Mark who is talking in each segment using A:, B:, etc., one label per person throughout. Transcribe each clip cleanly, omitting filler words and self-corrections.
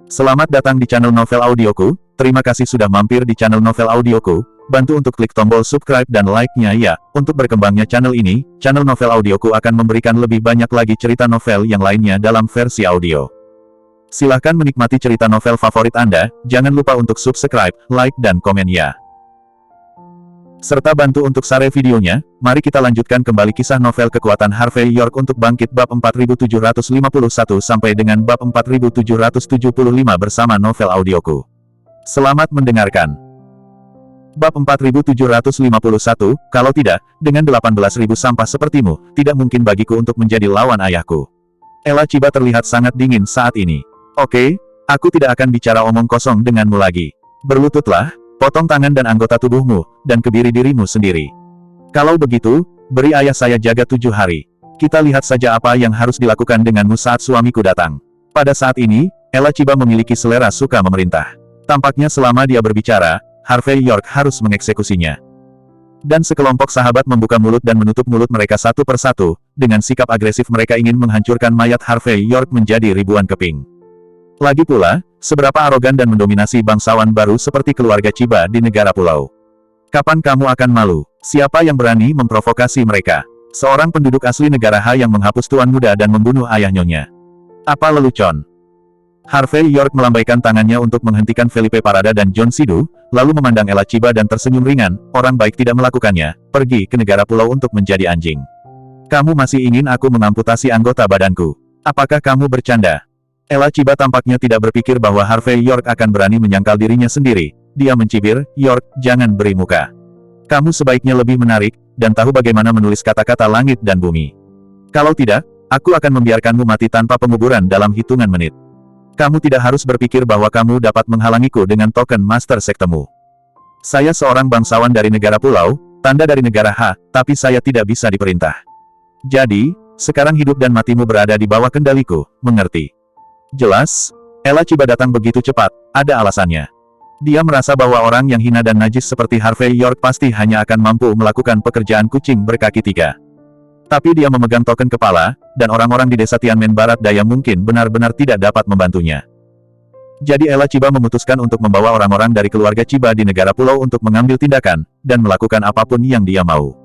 A: Selamat datang di channel Novel Audioku. Terima kasih sudah mampir di channel Novel Audioku. Bantu untuk klik tombol subscribe dan like-nya ya. Untuk berkembangnya channel ini, channel Novel Audioku akan memberikan lebih banyak lagi cerita novel yang lainnya dalam versi audio. Silahkan menikmati cerita novel favorit Anda. Jangan lupa untuk subscribe, like dan komen ya. Serta bantu untuk share videonya. Mari kita lanjutkan kembali kisah novel Kekuatan Harvey York untuk Bangkit bab 4751 sampai dengan bab 4775 bersama Novel Audioku. Selamat mendengarkan. Bab 4751, kalau tidak, dengan 18.000 sampah sepertimu, tidak mungkin bagiku untuk menjadi lawan ayahku. Ella Chiba terlihat sangat dingin saat ini. Oke, aku tidak akan bicara omong kosong denganmu lagi. Berlututlah. Potong tangan dan anggota tubuhmu, dan kebiri dirimu sendiri. Kalau begitu, beri ayah saya jaga 7 hari. Kita lihat saja apa yang harus dilakukan denganmu saat suamiku datang. Pada saat ini, Ella Chiba memiliki selera suka memerintah. Tampaknya selama dia berbicara, Harvey York harus mengeksekusinya. Dan sekelompok sahabat membuka mulut dan menutup mulut mereka satu persatu, dengan sikap agresif mereka ingin menghancurkan mayat Harvey York menjadi ribuan keping. Lagi pula, seberapa arogan dan mendominasi bangsawan baru seperti keluarga Chiba di negara pulau. Kapan kamu akan malu? Siapa yang berani memprovokasi mereka? Seorang penduduk asli negara Ha yang menghapus tuan muda dan membunuh ayah nyonya. Apa lelucon? Harvey York melambaikan tangannya untuk menghentikan Felipe Parada dan John Sidu, lalu memandang Ella Chiba dan tersenyum ringan. Orang baik tidak melakukannya, pergi ke negara pulau untuk menjadi anjing. Kamu masih ingin aku mengamputasi anggota badanku? Apakah kamu bercanda? Ella Chiba tampaknya tidak berpikir bahwa Harvey York akan berani menyangkal dirinya sendiri. Dia mencibir, York, jangan beri muka. Kamu sebaiknya lebih menarik, dan tahu bagaimana menulis kata-kata langit dan bumi. Kalau tidak, aku akan membiarkanmu mati tanpa penguburan dalam hitungan menit. Kamu tidak harus berpikir bahwa kamu dapat menghalangiku dengan token master sektemu. Saya seorang bangsawan dari negara pulau, tanda dari negara Ha, tapi saya tidak bisa diperintah. Jadi, sekarang hidup dan matimu berada di bawah kendaliku, mengerti? Jelas, Ella Chiba datang begitu cepat, ada alasannya. Dia merasa bahwa orang yang hina dan najis seperti Harvey York pasti hanya akan mampu melakukan pekerjaan kucing berkaki 3. Tapi dia memegang token kepala, dan orang-orang di desa Tianmen Barat Daya mungkin benar-benar tidak dapat membantunya. Jadi Ella Chiba memutuskan untuk membawa orang-orang dari keluarga Chiba di negara pulau untuk mengambil tindakan, dan melakukan apapun yang dia mau.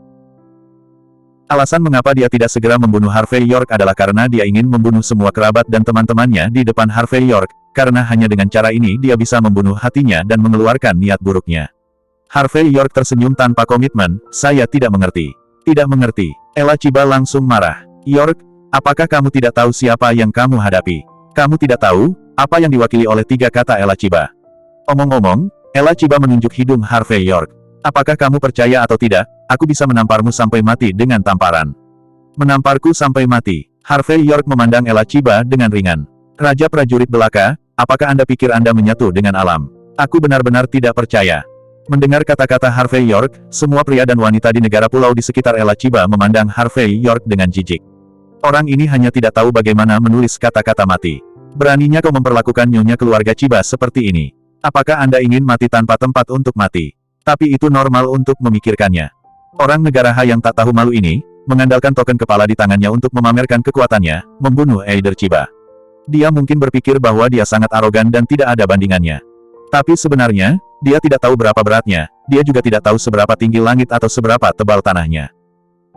A: Alasan mengapa dia tidak segera membunuh Harvey York adalah karena dia ingin membunuh semua kerabat dan teman-temannya di depan Harvey York, karena hanya dengan cara ini dia bisa membunuh hatinya dan mengeluarkan niat buruknya. Harvey York tersenyum tanpa komitmen, saya tidak mengerti. Tidak mengerti. Ella Chiba langsung marah. York, apakah kamu tidak tahu siapa yang kamu hadapi? Kamu tidak tahu, apa yang diwakili oleh 3 kata Ella Chiba. Omong-omong, Ella Chiba menunjuk hidung Harvey York. Apakah kamu percaya atau tidak, aku bisa menamparmu sampai mati dengan tamparan. Menamparku sampai mati. Harvey York memandang Ella Chiba dengan ringan. Raja prajurit belaka, apakah Anda pikir Anda menyatu dengan alam? Aku benar-benar tidak percaya. Mendengar kata-kata Harvey York, semua pria dan wanita di negara pulau di sekitar Ella Chiba memandang Harvey York dengan jijik. Orang ini hanya tidak tahu bagaimana menulis kata-kata mati. Beraninya kau memperlakukan nyonya keluarga Chiba seperti ini. Apakah Anda ingin mati tanpa tempat untuk mati? Tapi itu normal untuk memikirkannya. Orang negara Ha yang tak tahu malu ini, mengandalkan token kepala di tangannya untuk memamerkan kekuatannya, membunuh Eider Chiba. Dia mungkin berpikir bahwa dia sangat arogan dan tidak ada bandingannya. Tapi sebenarnya, dia tidak tahu berapa beratnya, dia juga tidak tahu seberapa tinggi langit atau seberapa tebal tanahnya.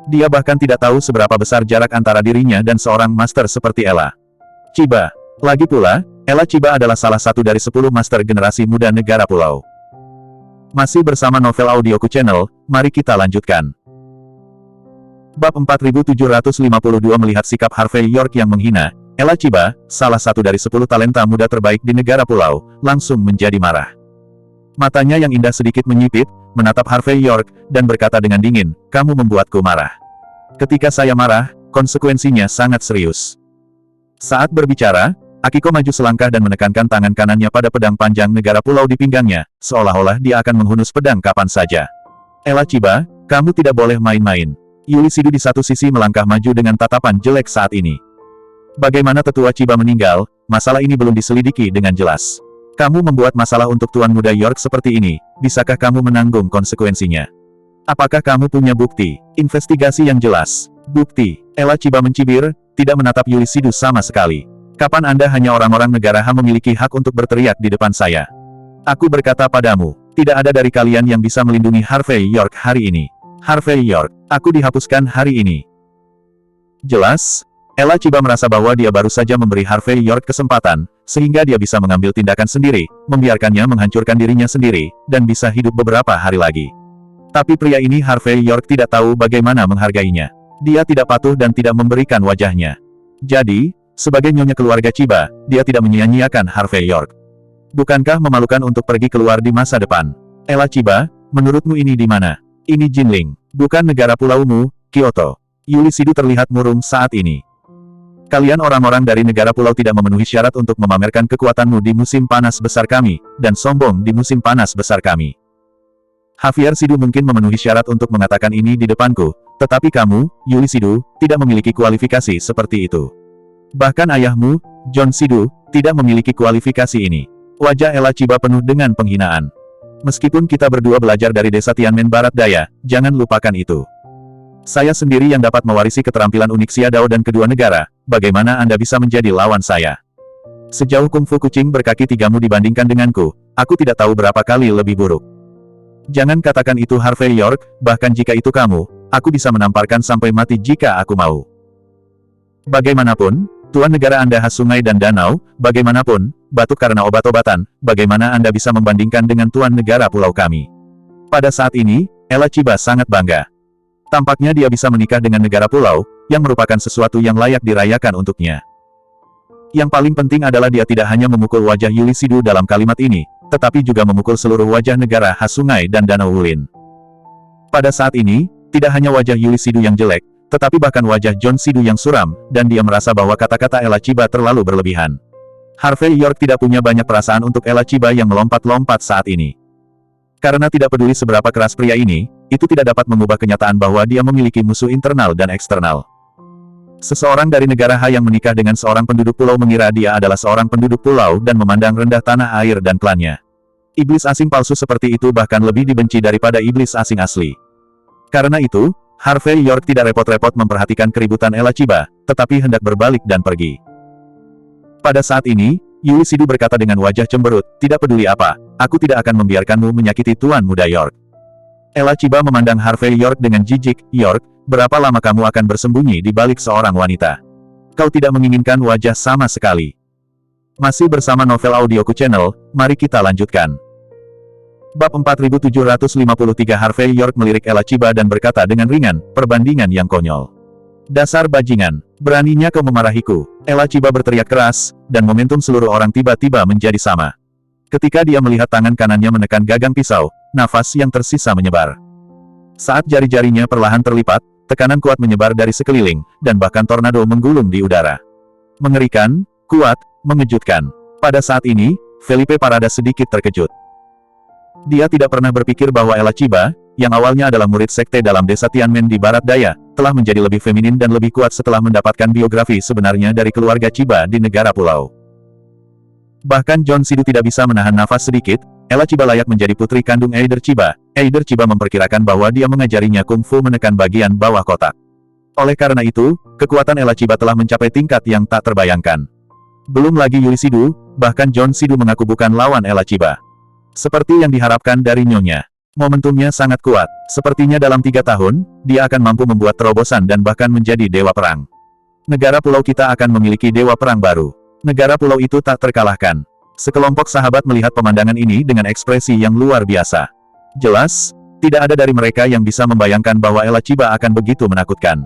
A: Dia bahkan tidak tahu seberapa besar jarak antara dirinya dan seorang master seperti Ella Chiba. Lagi pula, Ella Chiba adalah salah satu dari 10 master generasi muda negara pulau. Masih bersama Novel Audioku Channel, mari kita lanjutkan. Bab 4752 melihat sikap Harvey York yang menghina, Ella Chiba, salah satu dari 10 talenta muda terbaik di negara pulau, langsung menjadi marah. Matanya yang indah sedikit menyipit, menatap Harvey York, dan berkata dengan dingin, kamu membuatku marah. Ketika saya marah, konsekuensinya sangat serius. Saat berbicara, Akiko maju selangkah dan menekankan tangan kanannya pada pedang panjang negara pulau di pinggangnya, seolah-olah dia akan menghunus pedang kapan saja. Ella Chiba, kamu tidak boleh main-main. Yuli Sidu di satu sisi melangkah maju dengan tatapan jelek saat ini. Bagaimana tetua Chiba meninggal, masalah ini belum diselidiki dengan jelas. Kamu membuat masalah untuk Tuan Muda York seperti ini, bisakah kamu menanggung konsekuensinya? Apakah kamu punya bukti? Investigasi yang jelas. Bukti. Ella Chiba mencibir, tidak menatap Yulisidu sama sekali. Kapan Anda hanya orang-orang negara H memiliki hak untuk berteriak di depan saya? Aku berkata padamu, tidak ada dari kalian yang bisa melindungi Harvey York hari ini. Harvey York, aku dihapuskan hari ini. Jelas, Ella Chiba merasa bahwa dia baru saja memberi Harvey York kesempatan, sehingga dia bisa mengambil tindakan sendiri, membiarkannya menghancurkan dirinya sendiri, dan bisa hidup beberapa hari lagi. Tapi pria ini Harvey York tidak tahu bagaimana menghargainya. Dia tidak patuh dan tidak memberikan wajahnya. Jadi, sebagai nyonya keluarga Chiba, dia tidak menyia-nyiakan Harvey York. Bukankah memalukan untuk pergi keluar di masa depan? Ella Chiba, menurutmu ini di mana? Ini Jinling, bukan negara pulaumu, Kyoto. Yulisidu terlihat murung saat ini. Kalian orang-orang dari negara pulau tidak memenuhi syarat untuk memamerkan kekuatanmu di musim panas besar kami, dan sombong di musim panas besar kami. Javier Sidu mungkin memenuhi syarat untuk mengatakan ini di depanku, tetapi kamu, Yulisidu, tidak memiliki kualifikasi seperti itu. Bahkan ayahmu, John Sidu, tidak memiliki kualifikasi ini. Wajah Ella Chiba penuh dengan penghinaan. Meskipun kita berdua belajar dari desa Tianmen Barat Daya, jangan lupakan itu. Saya sendiri yang dapat mewarisi keterampilan unik Xiadao dan kedua negara, bagaimana Anda bisa menjadi lawan saya? Sejauh kungfu kucing berkaki tigamu dibandingkan denganku, aku tidak tahu berapa kali lebih buruk. Jangan katakan itu Harvey York, bahkan jika itu kamu, aku bisa menamparkan sampai mati jika aku mau. Bagaimanapun, Tuan negara Anda khas sungai dan danau, bagaimanapun, batuk karena obat-obatan, bagaimana Anda bisa membandingkan dengan Tuan negara pulau kami? Pada saat ini, Ella Chiba sangat bangga. Tampaknya dia bisa menikah dengan negara pulau, yang merupakan sesuatu yang layak dirayakan untuknya. Yang paling penting adalah dia tidak hanya memukul wajah Yulisidu dalam kalimat ini, tetapi juga memukul seluruh wajah negara khas sungai dan danau Wulin. Pada saat ini, tidak hanya wajah Yulisidu yang jelek, tetapi bahkan wajah John Sidu yang suram, dan dia merasa bahwa kata-kata Ella Chiba terlalu berlebihan. Harvey York tidak punya banyak perasaan untuk Ella Chiba yang melompat-lompat saat ini. Karena tidak peduli seberapa keras pria ini, itu tidak dapat mengubah kenyataan bahwa dia memiliki musuh internal dan eksternal. Seseorang dari negara H yang menikah dengan seorang penduduk pulau mengira dia adalah seorang penduduk pulau dan memandang rendah tanah air dan klannya. Iblis asing palsu seperti itu bahkan lebih dibenci daripada iblis asing asli. Karena itu, Harvey York tidak repot-repot memperhatikan keributan Ella Chiba, tetapi hendak berbalik dan pergi. Pada saat ini, Yulisidu berkata dengan wajah cemberut, tidak peduli apa, aku tidak akan membiarkanmu menyakiti Tuan Muda York. Ella Chiba memandang Harvey York dengan jijik. York, berapa lama kamu akan bersembunyi di balik seorang wanita? Kau tidak menginginkan wajah sama sekali. Masih bersama Novel Audioku Channel, mari kita lanjutkan. Bab 4753 Harvey York melirik Ella Chiba dan berkata dengan ringan, perbandingan yang konyol. Dasar bajingan, beraninya kau memarahiku. Ella Chiba berteriak keras, dan momentum seluruh orang tiba-tiba menjadi sama. Ketika dia melihat tangan kanannya menekan gagang pisau, nafas yang tersisa menyebar. Saat jari-jarinya perlahan terlipat, tekanan kuat menyebar dari sekeliling, dan bahkan tornado menggulung di udara. Mengerikan, kuat, mengejutkan. Pada saat ini, Felipe Parada sedikit terkejut. Dia tidak pernah berpikir bahwa Ella Chiba, yang awalnya adalah murid sekte dalam desa Tianmen di Barat Daya, telah menjadi lebih feminin dan lebih kuat setelah mendapatkan biografi sebenarnya dari keluarga Chiba di negara pulau. Bahkan John Sidu tidak bisa menahan nafas sedikit, Ella Chiba layak menjadi putri kandung Eider Chiba. Eider Chiba memperkirakan bahwa dia mengajarinya kungfu menekan bagian bawah kotak. Oleh karena itu, kekuatan Ella Chiba telah mencapai tingkat yang tak terbayangkan. Belum lagi Yulisidu, bahkan John Sidu mengaku bukan lawan Ella Chiba. Seperti yang diharapkan dari nyonya. Momentumnya sangat kuat. Sepertinya dalam 3 tahun, dia akan mampu membuat terobosan dan bahkan menjadi dewa perang. Negara pulau kita akan memiliki dewa perang baru. Negara pulau itu tak terkalahkan. Sekelompok sahabat melihat pemandangan ini dengan ekspresi yang luar biasa. Jelas, tidak ada dari mereka yang bisa membayangkan bahwa Ella Chiba akan begitu menakutkan.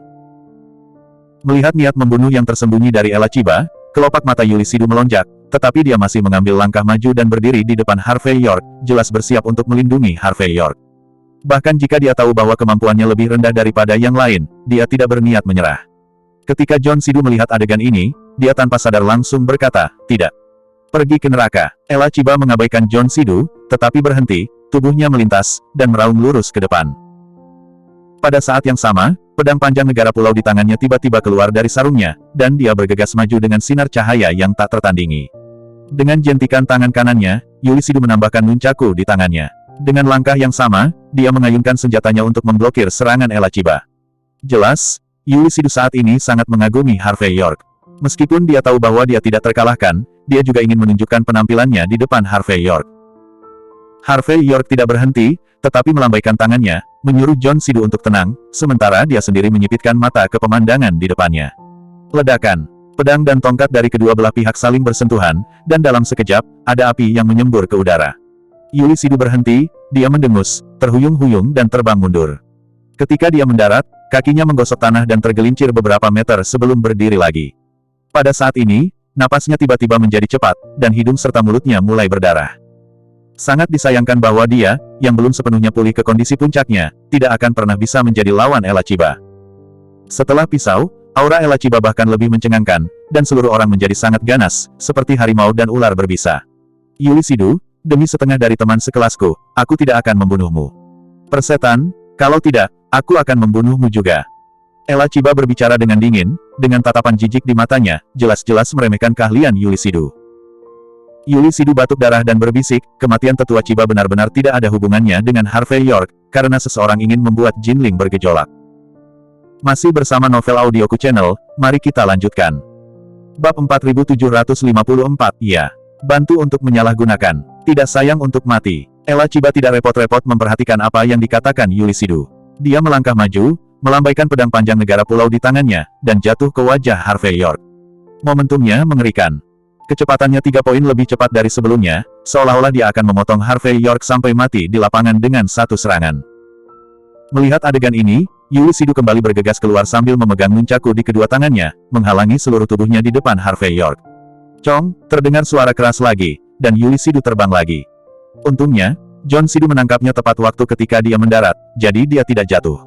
A: Melihat niat membunuh yang tersembunyi dari Ella Chiba, kelopak mata Yulisidu melonjak, tetapi dia masih mengambil langkah maju dan berdiri di depan Harvey York, jelas bersiap untuk melindungi Harvey York. Bahkan jika dia tahu bahwa kemampuannya lebih rendah daripada yang lain, dia tidak berniat menyerah. Ketika John Sidu melihat adegan ini, dia tanpa sadar langsung berkata, tidak. Pergi ke neraka. Ella Chiba mengabaikan John Sidu, tetapi berhenti, tubuhnya melintas, dan meraung lurus ke depan. Pada saat yang sama, pedang panjang negara pulau di tangannya tiba-tiba keluar dari sarungnya, dan dia bergegas maju dengan sinar cahaya yang tak tertandingi. Dengan jentikan tangan kanannya, Yuli Shidu menambahkan nunchaku di tangannya. Dengan langkah yang sama, dia mengayunkan senjatanya untuk memblokir serangan Ella Chiba. Jelas, Yuli Shidu saat ini sangat mengagumi Harvey York. Meskipun dia tahu bahwa dia tidak terkalahkan, dia juga ingin menunjukkan penampilannya di depan Harvey York. Harvey York tidak berhenti, tetapi melambaikan tangannya, menyuruh Jon Shidu untuk tenang, sementara dia sendiri menyipitkan mata ke pemandangan di depannya. Ledakan. Pedang dan tongkat dari kedua belah pihak saling bersentuhan, dan dalam sekejap, ada api yang menyembur ke udara. Yuli Shidu berhenti, dia mendengus, terhuyung-huyung dan terbang mundur. Ketika dia mendarat, kakinya menggosok tanah dan tergelincir beberapa meter sebelum berdiri lagi. Pada saat ini, napasnya tiba-tiba menjadi cepat, dan hidung serta mulutnya mulai berdarah. Sangat disayangkan bahwa dia, yang belum sepenuhnya pulih ke kondisi puncaknya, tidak akan pernah bisa menjadi lawan Ella Chiba. Setelah pisau, aura Ella Chiba bahkan lebih mencengangkan, dan seluruh orang menjadi sangat ganas, seperti harimau dan ular berbisa. Yuli Shidu, demi setengah dari teman sekelasku, aku tidak akan membunuhmu. Persetan, kalau tidak, aku akan membunuhmu juga. Ella Chiba berbicara dengan dingin, dengan tatapan jijik di matanya, jelas-jelas meremehkan keahlian Yuli Shidu. Yuli Shidu batuk darah dan berbisik, kematian tetua Chiba benar-benar tidak ada hubungannya dengan Harvey York, karena seseorang ingin membuat Jinling bergejolak. Masih bersama Novel Audioku Channel, mari kita lanjutkan. Bab 4754, ya. Bantu untuk menyalahgunakan. Tidak sayang untuk mati. Ella Chiba tidak repot-repot memperhatikan apa yang dikatakan Yuli Shidu. Dia melangkah maju, melambaikan pedang panjang negara pulau di tangannya, dan jatuh ke wajah Harvey York. Momentumnya mengerikan. Kecepatannya 3 poin lebih cepat dari sebelumnya, seolah-olah dia akan memotong Harvey York sampai mati di lapangan dengan satu serangan. Melihat adegan ini, Yuli Shidu kembali bergegas keluar sambil memegang nunchaku di kedua tangannya, menghalangi seluruh tubuhnya di depan Harvey York. Cong, terdengar suara keras lagi, dan Yuli Shidu terbang lagi. Untungnya, Jon Shidu menangkapnya tepat waktu ketika dia mendarat, jadi dia tidak jatuh.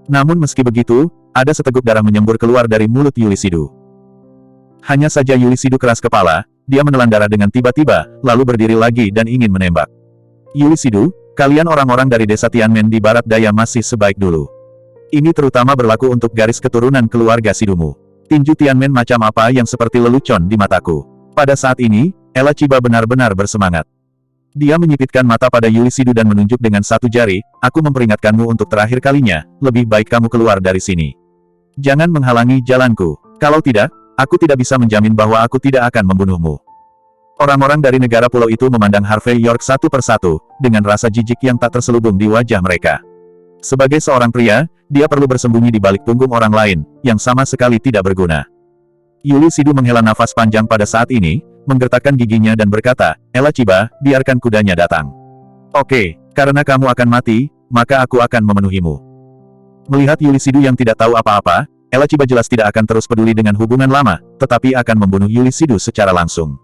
A: Namun meski begitu, ada seteguk darah menyembur keluar dari mulut Yuli Shidu. Hanya saja Yuli Shidu keras kepala, dia menelan darah dengan tiba-tiba, lalu berdiri lagi dan ingin menembak. Yuli Shidu, kalian orang-orang dari desa Tianmen di barat daya masih sebaik dulu. Ini terutama berlaku untuk garis keturunan keluarga Shidumu. Tinju Tianmen macam apa yang seperti lelucon di mataku. Pada saat ini, Ella Chiba benar-benar bersemangat. Dia menyipitkan mata pada Yuli Shidu dan menunjuk dengan satu jari, aku memperingatkanmu untuk terakhir kalinya, lebih baik kamu keluar dari sini. Jangan menghalangi jalanku. Kalau tidak, aku tidak bisa menjamin bahwa aku tidak akan membunuhmu. Orang-orang dari negara pulau itu memandang Harvey York satu persatu, dengan rasa jijik yang tak terselubung di wajah mereka. Sebagai seorang pria, dia perlu bersembunyi di balik punggung orang lain, yang sama sekali tidak berguna. Yuli Shidu menghela nafas panjang pada saat ini, menggertakkan giginya dan berkata, Ella Chiba, biarkan kudanya datang. Oke, karena kamu akan mati, maka aku akan memenuhimu. Melihat Yuli Shidu yang tidak tahu apa-apa, Ella Chiba jelas tidak akan terus peduli dengan hubungan lama, tetapi akan membunuh Yuli Shidu secara langsung.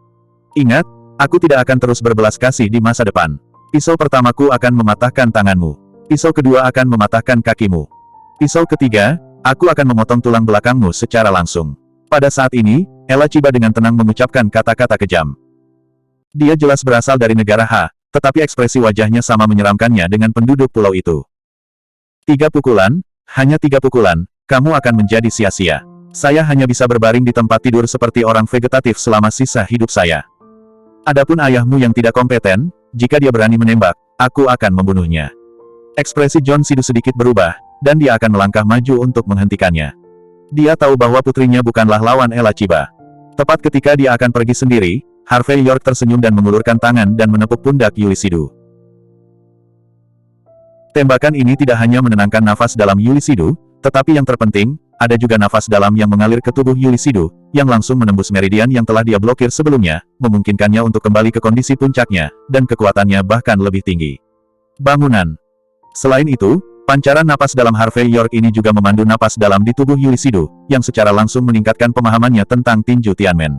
A: Ingat, aku tidak akan terus berbelas kasih di masa depan. Pisau pertamaku akan mematahkan tanganmu. Pisau kedua akan mematahkan kakimu. Pisau ketiga, aku akan memotong tulang belakangmu secara langsung. Pada saat ini, Ella Chiba dengan tenang mengucapkan kata-kata kejam. Dia jelas berasal dari negara H, tetapi ekspresi wajahnya sama menyeramkannya dengan penduduk pulau itu. 3 pukulan, hanya 3 pukulan, kamu akan menjadi sia-sia. Saya hanya bisa berbaring di tempat tidur seperti orang vegetatif selama sisa hidup saya. Adapun ayahmu yang tidak kompeten, jika dia berani menembak, aku akan membunuhnya. Ekspresi Jon Shidu sedikit berubah, dan dia akan melangkah maju untuk menghentikannya. Dia tahu bahwa putrinya bukanlah lawan Ella Chiba. Tepat ketika dia akan pergi sendiri, Harvey York tersenyum dan mengulurkan tangan dan menepuk pundak Yuli Shidu. Tembakan ini tidak hanya menenangkan nafas dalam Yuli Shidu, tetapi yang terpenting, ada juga nafas dalam yang mengalir ke tubuh Yuli Shidu, yang langsung menembus meridian yang telah dia blokir sebelumnya, memungkinkannya untuk kembali ke kondisi puncaknya, dan kekuatannya bahkan lebih tinggi. Bangunan. Selain itu, pancaran napas dalam Harvey York ini juga memandu napas dalam di tubuh Yuli Shidu, yang secara langsung meningkatkan pemahamannya tentang tinju Tianmen.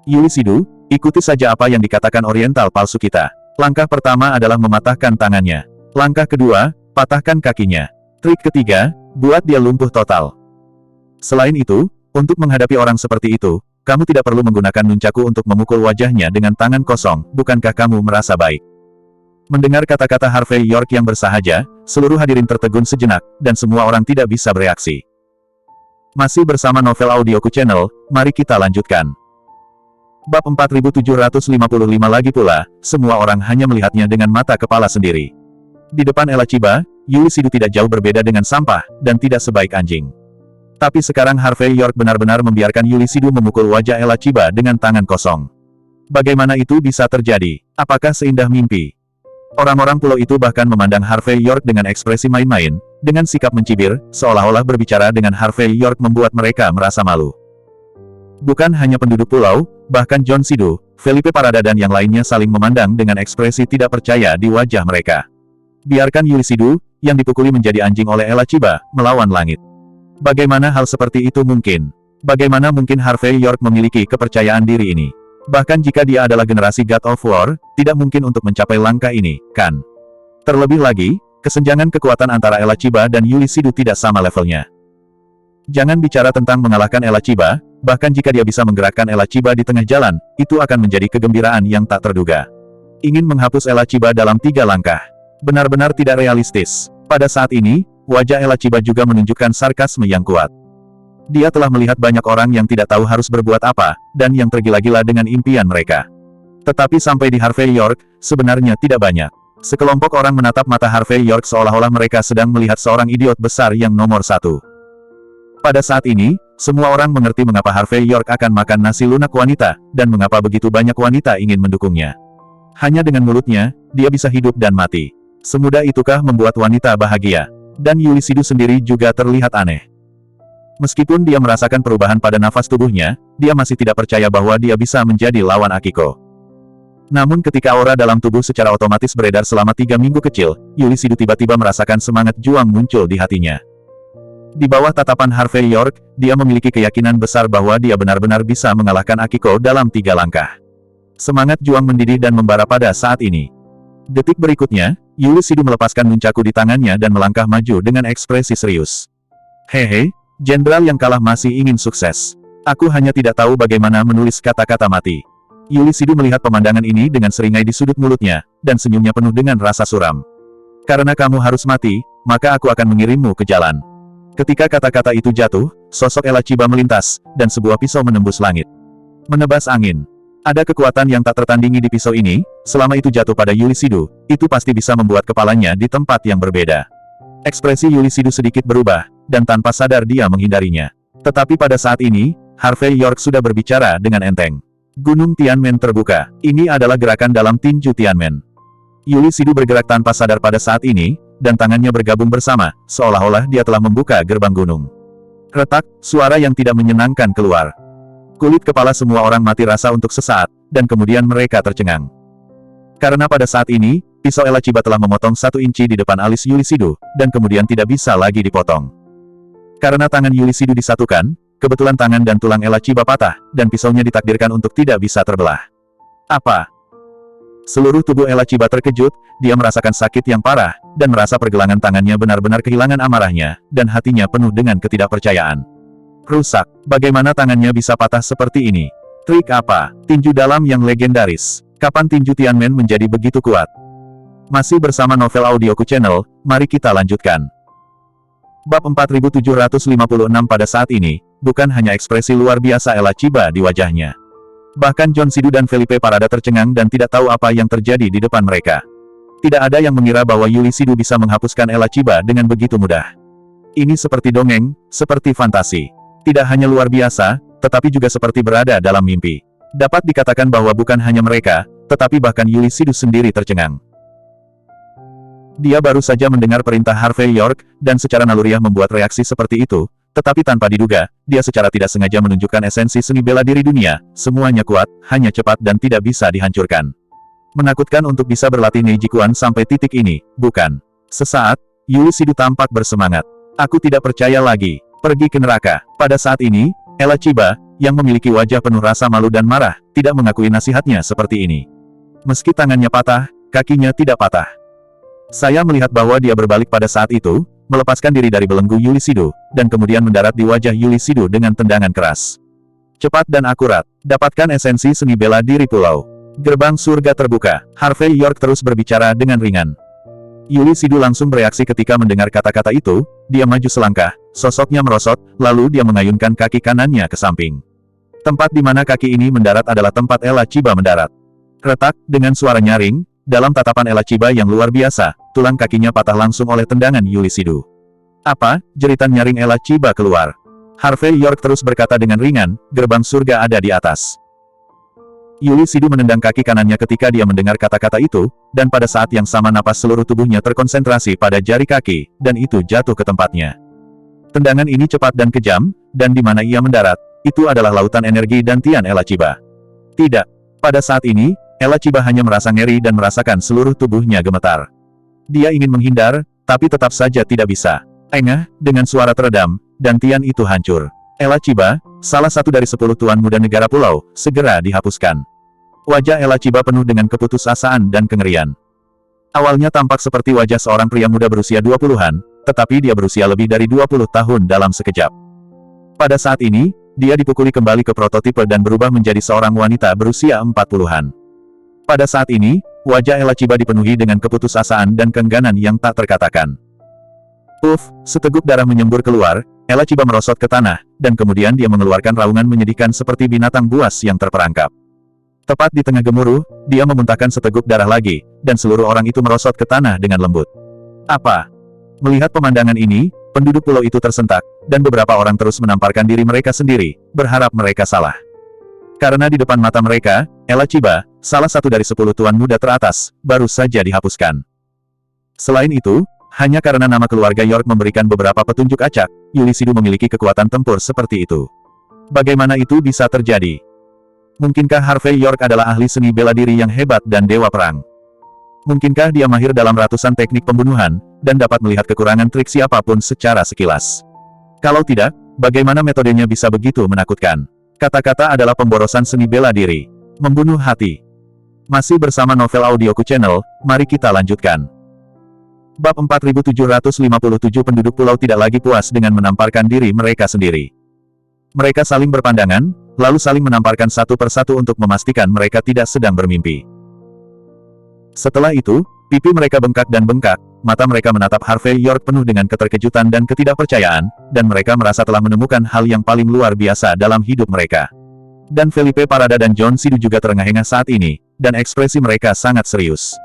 A: Yuli Shidu, ikuti saja apa yang dikatakan oriental palsu kita. Langkah pertama adalah mematahkan tangannya. Langkah kedua, patahkan kakinya. Trik ketiga, buat dia lumpuh total. Selain itu, untuk menghadapi orang seperti itu, kamu tidak perlu menggunakan nunchaku untuk memukul wajahnya dengan tangan kosong, bukankah kamu merasa baik? Mendengar kata-kata Harvey York yang bersahaja, seluruh hadirin tertegun sejenak, dan semua orang tidak bisa bereaksi. Masih bersama Novel Audioku Channel, mari kita lanjutkan. Bab 4755 lagi pula, semua orang hanya melihatnya dengan mata kepala sendiri. Di depan Ella Chiba, Yuli Sidu tidak jauh berbeda dengan sampah, dan tidak sebaik anjing. Tapi sekarang Harvey York benar-benar membiarkan Yuli Sidu memukul wajah Ella Chiba dengan tangan kosong. Bagaimana itu bisa terjadi? Apakah seindah mimpi? Orang-orang pulau itu bahkan memandang Harvey York dengan ekspresi main-main, dengan sikap mencibir, seolah-olah berbicara dengan Harvey York membuat mereka merasa malu. Bukan hanya penduduk pulau, bahkan John Sidu, Felipe Parada dan yang lainnya saling memandang dengan ekspresi tidak percaya di wajah mereka. Biarkan Yuli Sidu, yang dipukuli menjadi anjing oleh Ella Chiba, melawan langit. Bagaimana hal seperti itu mungkin? Bagaimana mungkin Harvey York memiliki kepercayaan diri ini? Bahkan jika dia adalah generasi God of War, tidak mungkin untuk mencapai langkah ini, kan? Terlebih lagi, kesenjangan kekuatan antara Ella Chiba dan Yuli Sidu tidak sama levelnya. Jangan bicara tentang mengalahkan Ella Chiba, bahkan jika dia bisa menggerakkan Ella Chiba di tengah jalan, itu akan menjadi kegembiraan yang tak terduga. Ingin menghapus Ella Chiba dalam 3 langkah. Benar-benar tidak realistis. Pada saat ini, wajah Ella Chiba juga menunjukkan sarkasme yang kuat. Dia telah melihat banyak orang yang tidak tahu harus berbuat apa, dan yang tergila-gila dengan impian mereka. Tetapi sampai di Harvey York, sebenarnya tidak banyak. Sekelompok orang menatap mata Harvey York seolah-olah mereka sedang melihat seorang idiot besar yang nomor 1. Pada saat ini, semua orang mengerti mengapa Harvey York akan makan nasi lunak wanita, dan mengapa begitu banyak wanita ingin mendukungnya. Hanya dengan mulutnya, dia bisa hidup dan mati. Semudah itukah membuat wanita bahagia? Dan Yuli Sidu sendiri juga terlihat aneh. Meskipun dia merasakan perubahan pada nafas tubuhnya, dia masih tidak percaya bahwa dia bisa menjadi lawan Akiko. Namun ketika aura dalam tubuh secara otomatis beredar selama 3 minggu kecil, Yuli Sidu tiba-tiba merasakan semangat juang muncul di hatinya. Di bawah tatapan Harvey York, dia memiliki keyakinan besar bahwa dia benar-benar bisa mengalahkan Akiko dalam 3 langkah. Semangat juang mendidih dan membara pada saat ini. Detik berikutnya, Yuli Sidu melepaskan nunchaku di tangannya dan melangkah maju dengan ekspresi serius. Hehe, jenderal yang kalah masih ingin sukses. Aku hanya tidak tahu bagaimana menulis kata-kata mati. Yuli Sidu melihat pemandangan ini dengan seringai di sudut mulutnya, dan senyumnya penuh dengan rasa suram. Karena kamu harus mati, maka aku akan mengirimmu ke jalan. Ketika kata-kata itu jatuh, sosok Ella Chiba melintas, dan sebuah pisau menembus langit. Menebas angin. Ada kekuatan yang tak tertandingi di pisau ini, selama itu jatuh pada Yuli Sidu, itu pasti bisa membuat kepalanya di tempat yang berbeda. Ekspresi Yuli Sidu sedikit berubah, dan tanpa sadar dia menghindarinya. Tetapi pada saat ini, Harvey York sudah berbicara dengan enteng. Gunung Tianmen terbuka. Ini adalah gerakan dalam tinju Tianmen. Yuli Sidu bergerak tanpa sadar pada saat ini, dan tangannya bergabung bersama, seolah-olah dia telah membuka gerbang gunung. Retak, suara yang tidak menyenangkan keluar. Kulit kepala semua orang mati rasa untuk sesaat, dan kemudian mereka tercengang. Karena pada saat ini, pisau Ella Chiba telah memotong 1 inci di depan alis Yuli Sidu, dan kemudian tidak bisa lagi dipotong. Karena tangan Yuli Sidu disatukan, kebetulan tangan dan tulang Ella Chiba patah, dan pisaunya ditakdirkan untuk tidak bisa terbelah. Apa? Seluruh tubuh Ella Chiba terkejut, dia merasakan sakit yang parah, dan merasa pergelangan tangannya benar-benar kehilangan amarahnya, dan hatinya penuh dengan ketidakpercayaan. Rusak. Bagaimana tangannya bisa patah seperti ini? Trik apa? Tinju dalam yang legendaris. Kapan tinju Tianmen menjadi begitu kuat? Masih bersama Novel Audioku Channel, mari kita lanjutkan. Bab 4756 pada saat ini, bukan hanya ekspresi luar biasa Ella Chiba di wajahnya. Bahkan John Sidu dan Felipe Parada tercengang dan tidak tahu apa yang terjadi di depan mereka. Tidak ada yang mengira bahwa Yuli Sidu bisa menghapuskan Ella Chiba dengan begitu mudah. Ini seperti dongeng, seperti fantasi. Tidak hanya luar biasa, tetapi juga seperti berada dalam mimpi. Dapat dikatakan bahwa bukan hanya mereka, tetapi bahkan Yuli Sidu sendiri tercengang. Dia baru saja mendengar perintah Harvey York, dan secara naluriah membuat reaksi seperti itu, tetapi tanpa diduga, dia secara tidak sengaja menunjukkan esensi seni bela diri dunia, semuanya kuat, hanya cepat dan tidak bisa dihancurkan. Menakutkan untuk bisa berlatih Neji Kuan sampai titik ini, bukan? Sesaat, Yuli Sidu tampak bersemangat. Aku tidak percaya lagi. Pergi ke neraka. Pada saat ini, Ella Chiba, yang memiliki wajah penuh rasa malu dan marah, tidak mengakui nasihatnya seperti ini. Meski tangannya patah, kakinya tidak patah. Saya melihat bahwa dia berbalik pada saat itu, melepaskan diri dari belenggu Yuli Sidu, dan kemudian mendarat di wajah Yuli Sidu dengan tendangan keras. Cepat dan akurat. Dapatkan esensi seni bela diri pulau. Gerbang surga terbuka. Harvey York terus berbicara dengan ringan. Yuli Sidu langsung bereaksi ketika mendengar kata-kata itu, dia maju selangkah, sosoknya merosot, lalu dia mengayunkan kaki kanannya ke samping. Tempat di mana kaki ini mendarat adalah tempat Ella Chiba mendarat. Retak, dengan suara nyaring, dalam tatapan Ella Chiba yang luar biasa, tulang kakinya patah langsung oleh tendangan Yulisidu. Apa? Jeritan nyaring Ella Chiba keluar. Harvey York terus berkata dengan ringan, gerbang surga ada di atas. Yulisidu menendang kaki kanannya ketika dia mendengar kata-kata itu, dan pada saat yang sama napas seluruh tubuhnya terkonsentrasi pada jari kaki, dan itu jatuh ke tempatnya. Tendangan ini cepat dan kejam, dan di mana ia mendarat, itu adalah lautan energi dantian Ella Chiba. Tidak. Pada saat ini, Ella Chiba hanya merasa ngeri dan merasakan seluruh tubuhnya gemetar. Dia ingin menghindar, tapi tetap saja tidak bisa. Engah, dengan suara teredam, dantian itu hancur. Ella Chiba, salah satu dari 10 tuan muda negara pulau, segera dihapuskan. Wajah Ella Chiba penuh dengan keputusasaan dan kengerian. Awalnya tampak seperti wajah seorang pria muda berusia 20-an, tetapi dia berusia lebih dari 20 tahun dalam sekejap. Pada saat ini, dia dipukuli kembali ke prototipe dan berubah menjadi seorang wanita berusia 40-an. Pada saat ini, wajah Ella Chiba dipenuhi dengan keputusasaan dan keengganan yang tak terkatakan. Seteguk darah menyembur keluar, Ella Chiba merosot ke tanah, dan kemudian dia mengeluarkan raungan menyedihkan seperti binatang buas yang terperangkap. Tepat di tengah gemuruh, dia memuntahkan seteguk darah lagi, dan seluruh orang itu merosot ke tanah dengan lembut. Apa? Melihat pemandangan ini, penduduk pulau itu tersentak, dan beberapa orang terus menamparkan diri mereka sendiri, berharap mereka salah. Karena di depan mata mereka, Ella Chiba, salah satu dari 10 tuan muda teratas, baru saja dihapuskan. Selain itu, hanya karena nama keluarga York memberikan beberapa petunjuk acak, Yulisidu memiliki kekuatan tempur seperti itu. Bagaimana itu bisa terjadi? Mungkinkah Harvey York adalah ahli seni bela diri yang hebat dan dewa perang? Mungkinkah dia mahir dalam ratusan teknik pembunuhan, dan dapat melihat kekurangan trik siapapun secara sekilas? Kalau tidak, bagaimana metodenya bisa begitu menakutkan? Kata-kata adalah pemborosan seni bela diri. Membunuh hati. Masih bersama Novel Audioku Channel, mari kita lanjutkan. Bab 4757 penduduk pulau tidak lagi puas dengan menamparkan diri mereka sendiri. Mereka saling berpandangan, lalu saling menamparkan satu persatu untuk memastikan mereka tidak sedang bermimpi. Setelah itu, pipi mereka bengkak dan bengkak, mata mereka menatap Harvey York penuh dengan keterkejutan dan ketidakpercayaan, dan mereka merasa telah menemukan hal yang paling luar biasa dalam hidup mereka. Dan Felipe Parada dan John Sidu juga terengah-engah saat ini, dan ekspresi mereka sangat serius.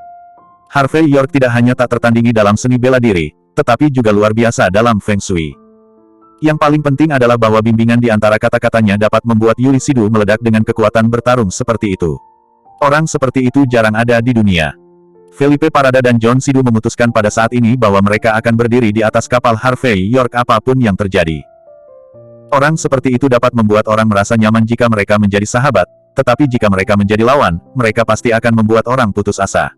A: Harvey York tidak hanya tak tertandingi dalam seni bela diri, tetapi juga luar biasa dalam Feng Shui. Yang paling penting adalah bahwa bimbingan di antara kata-katanya dapat membuat Yulisidu meledak dengan kekuatan bertarung seperti itu. Orang seperti itu jarang ada di dunia. Felipe Parada dan John Sidu memutuskan pada saat ini bahwa mereka akan berdiri di atas kapal Harvey York apapun yang terjadi. Orang seperti itu dapat membuat orang merasa nyaman jika mereka menjadi sahabat, tetapi jika mereka menjadi lawan, mereka pasti akan membuat orang putus asa.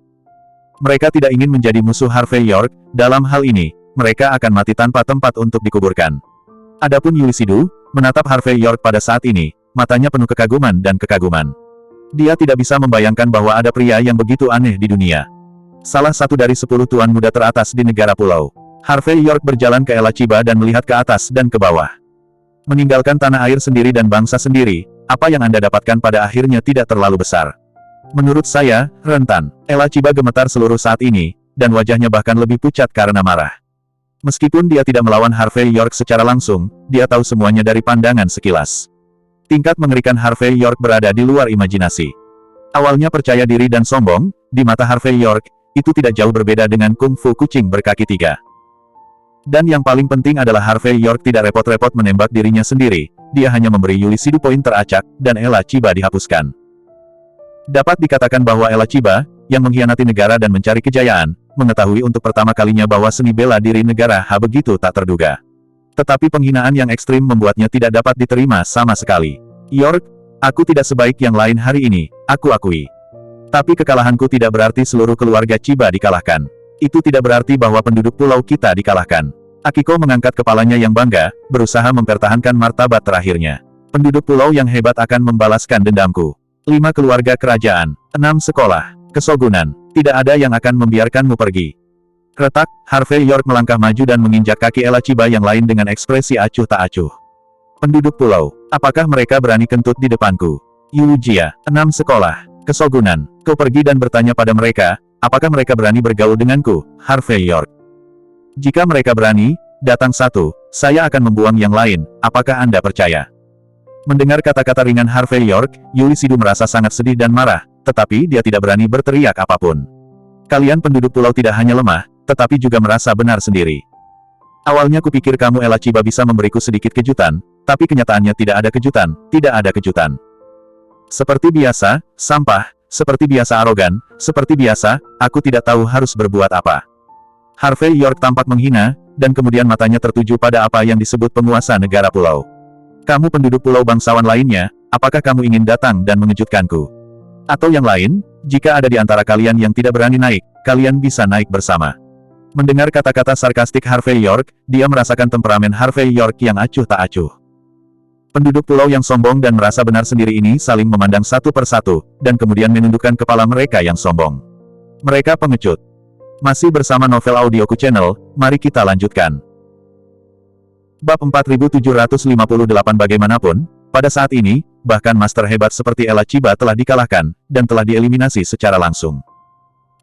A: Mereka tidak ingin menjadi musuh Harvey York, dalam hal ini, mereka akan mati tanpa tempat untuk dikuburkan. Adapun Yulisidu, menatap Harvey York pada saat ini, matanya penuh kekaguman dan kekaguman. Dia tidak bisa membayangkan bahwa ada pria yang begitu aneh di dunia. Salah satu dari 10 tuan muda teratas di negara pulau. Harvey York berjalan ke Ella Chiba dan melihat ke atas dan ke bawah. Meninggalkan tanah air sendiri dan bangsa sendiri, apa yang Anda dapatkan pada akhirnya tidak terlalu besar. Menurut saya, rentan. Ella Chiba gemetar seluruh saat ini, dan wajahnya bahkan lebih pucat karena marah. Meskipun dia tidak melawan Harvey York secara langsung, dia tahu semuanya dari pandangan sekilas. Tingkat mengerikan Harvey York berada di luar imajinasi. Awalnya percaya diri dan sombong, di mata Harvey York, itu tidak jauh berbeda dengan kungfu kucing berkaki 3. Dan yang paling penting adalah Harvey York tidak repot-repot menembak dirinya sendiri, dia hanya memberi Yulisidu poin teracak, dan Ella Chiba dihapuskan. Dapat dikatakan bahwa Ella Chiba, yang mengkhianati negara dan mencari kejayaan, mengetahui untuk pertama kalinya bahwa seni bela diri negara begitu tak terduga. Tetapi penghinaan yang ekstrim membuatnya tidak dapat diterima sama sekali. York, aku tidak sebaik yang lain hari ini, aku akui. Tapi kekalahanku tidak berarti seluruh keluarga Chiba dikalahkan. Itu tidak berarti bahwa penduduk pulau kita dikalahkan. Akiko mengangkat kepalanya yang bangga, berusaha mempertahankan martabat terakhirnya. Penduduk pulau yang hebat akan membalaskan dendamku. 5 keluarga kerajaan, 6 sekolah, kesogunan, tidak ada yang akan membiarkanmu pergi. Retak, Harvey York melangkah maju dan menginjak kaki Ella Chiba yang lain dengan ekspresi acuh tak acuh. Penduduk pulau, apakah mereka berani kentut di depanku? Yu Jia, 6 sekolah, kesogunan, kau pergi dan bertanya pada mereka, apakah mereka berani bergaul denganku, Harvey York? Jika mereka berani, datang satu, saya akan membuang yang lain, apakah Anda percaya? Mendengar kata-kata ringan Harvey York, Yuli Sidu merasa sangat sedih dan marah, tetapi dia tidak berani berteriak apapun. Kalian penduduk pulau tidak hanya lemah, tetapi juga merasa benar sendiri. Awalnya kupikir kamu Ella Chiba bisa memberiku sedikit kejutan, tapi kenyataannya tidak ada kejutan, tidak ada kejutan. Seperti biasa, sampah, seperti biasa arogan, seperti biasa, aku tidak tahu harus berbuat apa. Harvey York tampak menghina, dan kemudian matanya tertuju pada apa yang disebut penguasa negara pulau. Kamu penduduk pulau bangsawan lainnya, apakah kamu ingin datang dan mengejutkanku? Atau yang lain, jika ada di antara kalian yang tidak berani naik, kalian bisa naik bersama. Mendengar kata-kata sarkastik Harvey York, dia merasakan temperamen Harvey York yang acuh tak acuh. Penduduk pulau yang sombong dan merasa benar sendiri ini saling memandang satu persatu, dan kemudian menundukkan kepala mereka yang sombong. Mereka pengecut. Masih bersama Novel Audioku Channel, mari kita lanjutkan. Bab 4758. Bagaimanapun, pada saat ini, bahkan master hebat seperti Ella Chiba telah dikalahkan, dan telah dieliminasi secara langsung.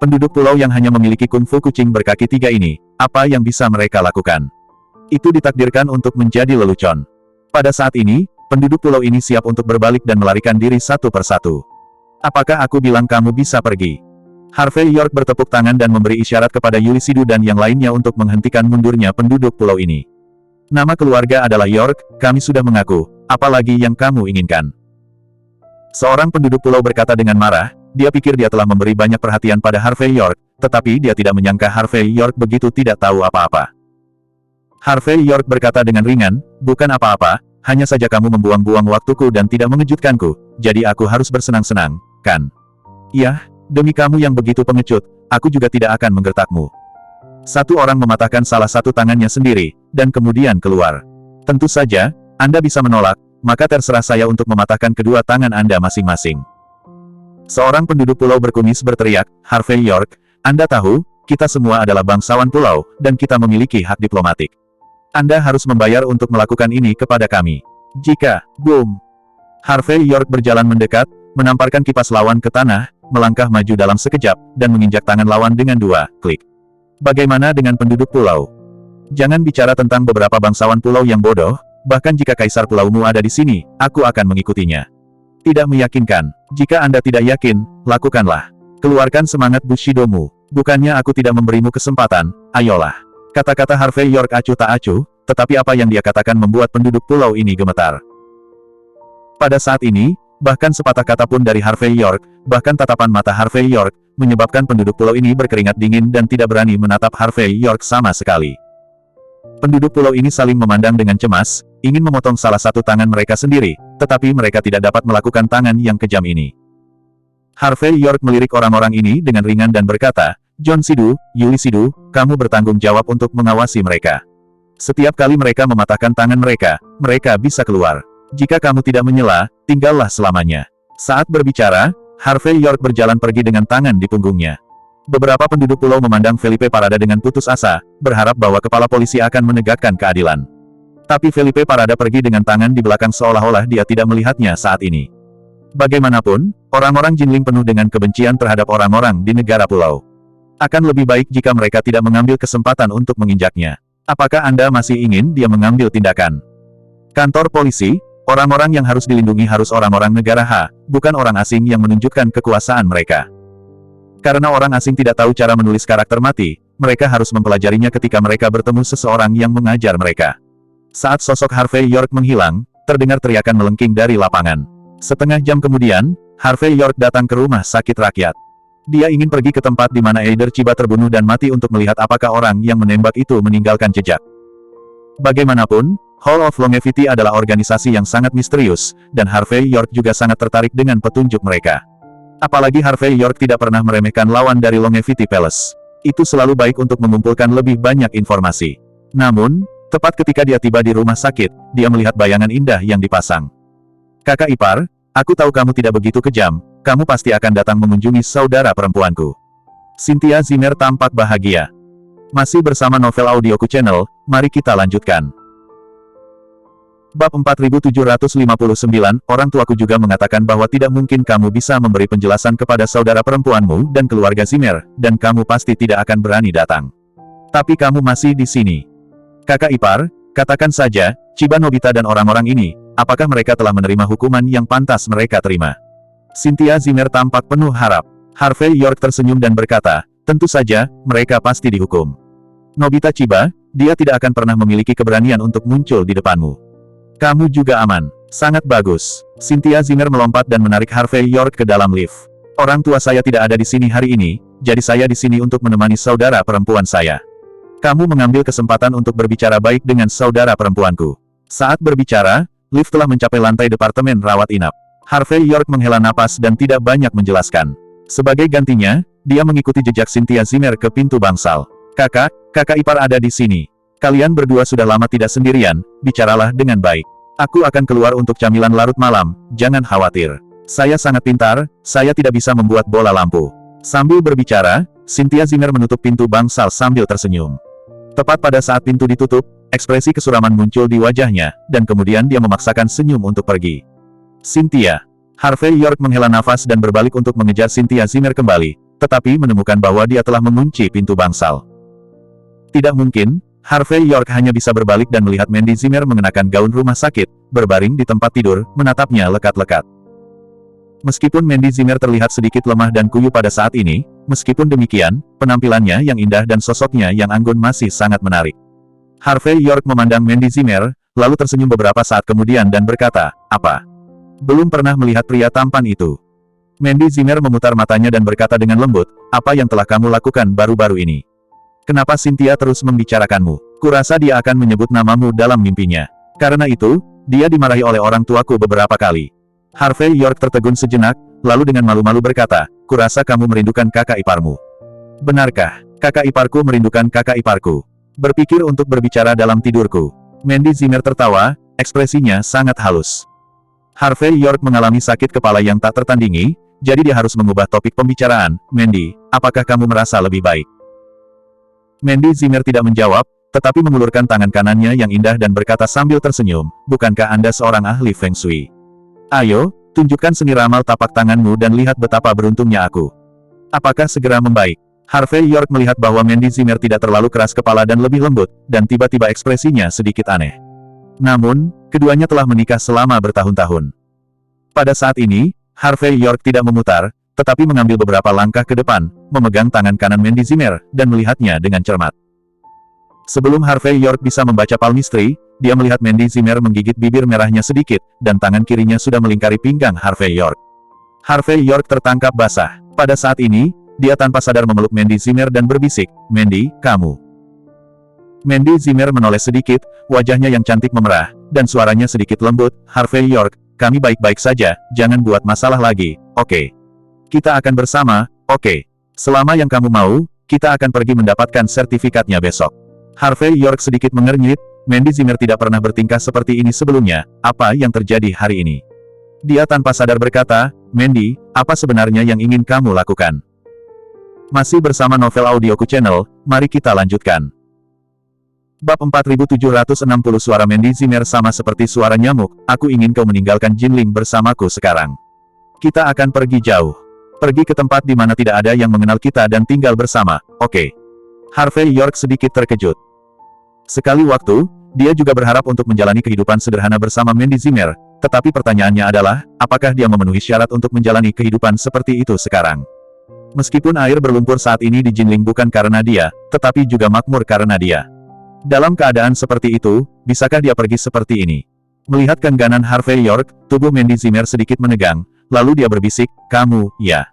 A: Penduduk pulau yang hanya memiliki kungfu kucing berkaki tiga ini, apa yang bisa mereka lakukan? Itu ditakdirkan untuk menjadi lelucon. Pada saat ini, penduduk pulau ini siap untuk berbalik dan melarikan diri satu persatu. Apakah aku bilang kamu bisa pergi? Harvey York bertepuk tangan dan memberi isyarat kepada Yuli Sidu dan yang lainnya untuk menghentikan mundurnya penduduk pulau ini. Nama keluarga adalah York, kami sudah mengaku, apalagi yang kamu inginkan? Seorang penduduk pulau berkata dengan marah, dia pikir dia telah memberi banyak perhatian pada Harvey York, tetapi dia tidak menyangka Harvey York begitu tidak tahu apa-apa. Harvey York berkata dengan ringan, bukan apa-apa, hanya saja kamu membuang-buang waktuku dan tidak mengejutkanku, jadi aku harus bersenang-senang, kan? Iya, demi kamu yang begitu pengecut, aku juga tidak akan menggertakmu. Satu orang mematahkan salah satu tangannya sendiri, dan kemudian keluar. Tentu saja, Anda bisa menolak, maka terserah saya untuk mematahkan kedua tangan Anda masing-masing. Seorang penduduk pulau berkumis berteriak, Harvey York, Anda tahu, kita semua adalah bangsawan pulau, dan kita memiliki hak diplomatik. Anda harus membayar untuk melakukan ini kepada kami. Jika, boom. Harvey York berjalan mendekat, menamparkan kipas lawan ke tanah, melangkah maju dalam sekejap, dan menginjak tangan lawan dengan dua klik. Bagaimana dengan penduduk pulau? Jangan bicara tentang beberapa bangsawan pulau yang bodoh, bahkan jika kaisar pulaumu ada di sini, aku akan mengikutinya. Tidak meyakinkan. Jika Anda tidak yakin, lakukanlah. Keluarkan semangat Bushidomu. Bukannya aku tidak memberimu kesempatan, ayolah. Kata-kata Harvey York acuh tak acuh, tetapi apa yang dia katakan membuat penduduk pulau ini gemetar. Pada saat ini, bahkan sepatah kata pun dari Harvey York, bahkan tatapan mata Harvey York, menyebabkan penduduk pulau ini berkeringat dingin dan tidak berani menatap Harvey York sama sekali. Penduduk pulau ini saling memandang dengan cemas, ingin memotong salah satu tangan mereka sendiri, tetapi mereka tidak dapat melakukan tangan yang kejam ini. Harvey York melirik orang-orang ini dengan ringan dan berkata, John Sidu, Yuli Sidu, kamu bertanggung jawab untuk mengawasi mereka. Setiap kali mereka mematahkan tangan mereka, mereka bisa keluar. Jika kamu tidak menyela, tinggallah selamanya. Saat berbicara, Harvey York berjalan pergi dengan tangan di punggungnya. Beberapa penduduk pulau memandang Felipe Parada dengan putus asa, berharap bahwa kepala polisi akan menegakkan keadilan. Tapi Felipe Parada pergi dengan tangan di belakang seolah-olah dia tidak melihatnya saat ini. Bagaimanapun, orang-orang Jinling penuh dengan kebencian terhadap orang-orang di negara pulau. Akan lebih baik jika mereka tidak mengambil kesempatan untuk menginjaknya. Apakah Anda masih ingin dia mengambil tindakan? Kantor polisi, orang-orang yang harus dilindungi harus orang-orang negara H, bukan orang asing yang menunjukkan kekuasaan mereka. Karena orang asing tidak tahu cara menulis karakter mati, mereka harus mempelajarinya ketika mereka bertemu seseorang yang mengajar mereka. Saat sosok Harvey York menghilang, terdengar teriakan melengking dari lapangan. Setengah jam kemudian, Harvey York datang ke rumah sakit rakyat. Dia ingin pergi ke tempat di mana Eider Chiba terbunuh dan mati untuk melihat apakah orang yang menembak itu meninggalkan jejak. Bagaimanapun, Hall of Longevity adalah organisasi yang sangat misterius, dan Harvey York juga sangat tertarik dengan petunjuk mereka. Apalagi Harvey York tidak pernah meremehkan lawan dari Longevity Palace. Itu selalu baik untuk mengumpulkan lebih banyak informasi. Namun, tepat ketika dia tiba di rumah sakit, dia melihat bayangan indah yang dipasang. Kakak ipar, aku tahu kamu tidak begitu kejam, kamu pasti akan datang mengunjungi saudara perempuanku. Cynthia Zimmer tampak bahagia. Masih bersama Novel Audioku Channel, mari kita lanjutkan. Bab 4759, orang tuaku juga mengatakan bahwa tidak mungkin kamu bisa memberi penjelasan kepada saudara perempuanmu dan keluarga Zimmer, dan kamu pasti tidak akan berani datang. Tapi kamu masih di sini. Kakak ipar, katakan saja, Chiba Nobita dan orang-orang ini, apakah mereka telah menerima hukuman yang pantas mereka terima? Cynthia Zimmer tampak penuh harap. Harvey York tersenyum dan berkata, tentu saja, mereka pasti dihukum. Nobita Chiba, dia tidak akan pernah memiliki keberanian untuk muncul di depanmu. Kamu juga aman. Sangat bagus. Cynthia Zimmer melompat dan menarik Harvey York ke dalam lift. Orang tua saya tidak ada di sini hari ini, jadi saya di sini untuk menemani saudara perempuan saya. Kamu mengambil kesempatan untuk berbicara baik dengan saudara perempuanku. Saat berbicara, lift telah mencapai lantai departemen rawat inap. Harvey York menghela napas dan tidak banyak menjelaskan. Sebagai gantinya, dia mengikuti jejak Cynthia Zimmer ke pintu bangsal. Kakak ipar ada di sini. Kalian berdua sudah lama tidak sendirian, bicaralah dengan baik. Aku akan keluar untuk camilan larut malam, jangan khawatir. Saya sangat pintar, saya tidak bisa membuat bola lampu. Sambil berbicara, Cynthia Zimmer menutup pintu bangsal sambil tersenyum. Tepat pada saat pintu ditutup, ekspresi kesuraman muncul di wajahnya, dan kemudian dia memaksakan senyum untuk pergi. Cynthia. Harvey York menghela nafas dan berbalik untuk mengejar Cynthia Zimmer kembali, tetapi menemukan bahwa dia telah mengunci pintu bangsal. Tidak mungkin. Harvey York hanya bisa berbalik dan melihat Mandy Zimmer mengenakan gaun rumah sakit, berbaring di tempat tidur, menatapnya lekat-lekat. Meskipun Mandy Zimmer terlihat sedikit lemah dan kuyu pada saat ini, meskipun demikian, penampilannya yang indah dan sosoknya yang anggun masih sangat menarik. Harvey York memandang Mandy Zimmer, lalu tersenyum beberapa saat kemudian dan berkata, apa? Belum pernah melihat pria tampan itu. Mandy Zimmer memutar matanya dan berkata dengan lembut, apa yang telah kamu lakukan baru-baru ini? Kenapa Cynthia terus membicarakanmu? Kurasa dia akan menyebut namamu dalam mimpinya. Karena itu, dia dimarahi oleh orang tuaku beberapa kali. Harvey York tertegun sejenak, lalu dengan malu-malu berkata, kurasa kamu merindukan kakak iparmu. Benarkah? Kakak iparku merindukan kakak iparku. Berpikir untuk berbicara dalam tidurku. Mandy Zimmer tertawa, ekspresinya sangat halus. Harvey York mengalami sakit kepala yang tak tertandingi, jadi dia harus mengubah topik pembicaraan. Mandy, apakah kamu merasa lebih baik? Mandy Zimmer tidak menjawab, tetapi mengulurkan tangan kanannya yang indah dan berkata sambil tersenyum, bukankah Anda seorang ahli Feng Shui? Ayo, tunjukkan seni ramal tapak tanganmu dan lihat betapa beruntungnya aku. Apakah segera membaik? Harvey York melihat bahwa Mandy Zimmer tidak terlalu keras kepala dan lebih lembut, dan tiba-tiba ekspresinya sedikit aneh. Namun, keduanya telah menikah selama bertahun-tahun. Pada saat ini, Harvey York tidak memutar, tetapi mengambil beberapa langkah ke depan, memegang tangan kanan Mandy Zimmer, dan melihatnya dengan cermat. Sebelum Harvey York bisa membaca palmistry, dia melihat Mandy Zimmer menggigit bibir merahnya sedikit, dan tangan kirinya sudah melingkari pinggang Harvey York. Harvey York tertangkap basah. Pada saat ini, dia tanpa sadar memeluk Mandy Zimmer dan berbisik, Mandy, kamu. Mandy Zimmer menoleh sedikit, wajahnya yang cantik memerah, dan suaranya sedikit lembut, Harvey York, kami baik-baik saja, jangan buat masalah lagi, oke. Kita akan bersama, oke. Selama yang kamu mau, kita akan pergi mendapatkan sertifikatnya besok. Harvey York sedikit mengernyit, Mandy Zimmer tidak pernah bertingkah seperti ini sebelumnya, apa yang terjadi hari ini? Dia tanpa sadar berkata, Mandy, apa sebenarnya yang ingin kamu lakukan? Masih bersama Novel Audioku Channel, mari kita lanjutkan. Bab 4760 suara Mandy Zimmer sama seperti suara nyamuk, aku ingin kau meninggalkan Jinling bersamaku sekarang. Kita akan pergi jauh. Pergi ke tempat di mana tidak ada yang mengenal kita dan tinggal bersama, oke. Harvey York sedikit terkejut. Sekali waktu, dia juga berharap untuk menjalani kehidupan sederhana bersama Mandy Zimmer, tetapi pertanyaannya adalah, apakah dia memenuhi syarat untuk menjalani kehidupan seperti itu sekarang? Meskipun air berlumpur saat ini di Jinling bukan karena dia, tetapi juga makmur karena dia. Dalam keadaan seperti itu, bisakah dia pergi seperti ini? Melihat keengganan Harvey York, tubuh Mandy Zimmer sedikit menegang, lalu dia berbisik, kamu, ya.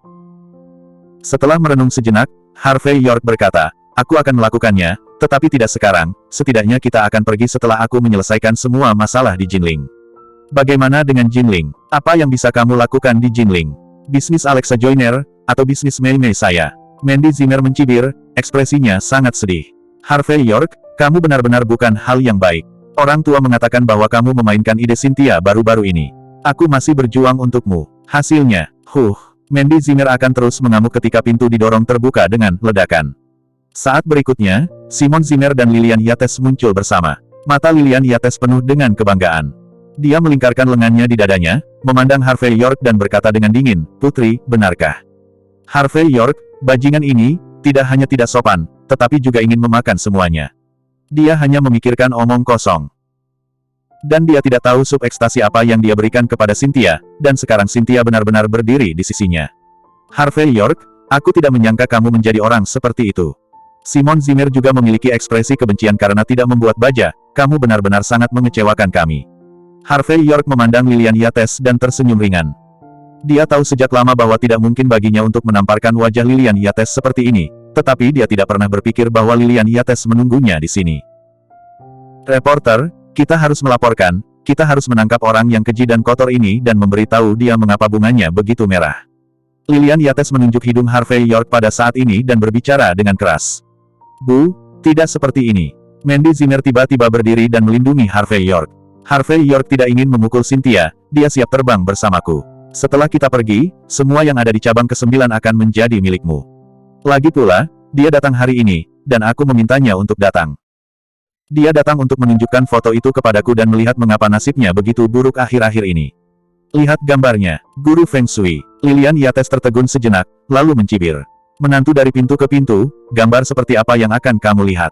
A: Setelah merenung sejenak, Harvey York berkata, aku akan melakukannya, tetapi tidak sekarang, setidaknya kita akan pergi setelah aku menyelesaikan semua masalah di Jinling. Bagaimana dengan Jinling? Apa yang bisa kamu lakukan di Jinling? Bisnis Alexa Joyner, atau bisnis Mei Mei saya? Mandy Zimmer mencibir, ekspresinya sangat sedih. Harvey York, kamu benar-benar bukan hal yang baik. Orang tua mengatakan bahwa kamu memainkan ide Cynthia baru-baru ini. Aku masih berjuang untukmu. Hasilnya, Mandy Zimmer akan terus mengamuk ketika pintu didorong terbuka dengan ledakan. Saat berikutnya, Simon Zimmer dan Lilian Yates muncul bersama. Mata Lilian Yates penuh dengan kebanggaan. Dia melingkarkan lengannya di dadanya, memandang Harvey York dan berkata dengan dingin, Putri, benarkah? Harvey York, bajingan ini, tidak hanya tidak sopan, tetapi juga ingin memakan semuanya. Dia hanya memikirkan omong kosong. Dan dia tidak tahu sub ekstasi apa yang dia berikan kepada Cynthia, dan sekarang Cynthia benar-benar berdiri di sisinya. Harvey York, aku tidak menyangka kamu menjadi orang seperti itu. Simon Zimmer juga memiliki ekspresi kebencian karena tidak membuat baja, kamu benar-benar sangat mengecewakan kami. Harvey York memandang Lilian Yates dan tersenyum ringan. Dia tahu sejak lama bahwa tidak mungkin baginya untuk menamparkan wajah Lilian Yates seperti ini, tetapi dia tidak pernah berpikir bahwa Lilian Yates menunggunya di sini. Reporter, kita harus melaporkan, kita harus menangkap orang yang keji dan kotor ini dan memberitahu dia mengapa bunganya begitu merah. Lilian Yates menunjuk hidung Harvey York pada saat ini dan berbicara dengan keras. Bu, tidak seperti ini. Mandy Zimmer tiba-tiba berdiri dan melindungi Harvey York. Harvey York tidak ingin memukul Cynthia, dia siap terbang bersamaku. Setelah kita pergi, semua yang ada di cabang ke-9 akan menjadi milikmu. Lagi pula, dia datang hari ini, dan aku memintanya untuk datang. Dia datang untuk menunjukkan foto itu kepadaku dan melihat mengapa nasibnya begitu buruk akhir-akhir ini. Lihat gambarnya, Guru Feng Shui. Lilian Yates tertegun sejenak, lalu mencibir. Menantu dari pintu ke pintu, gambar seperti apa yang akan kamu lihat?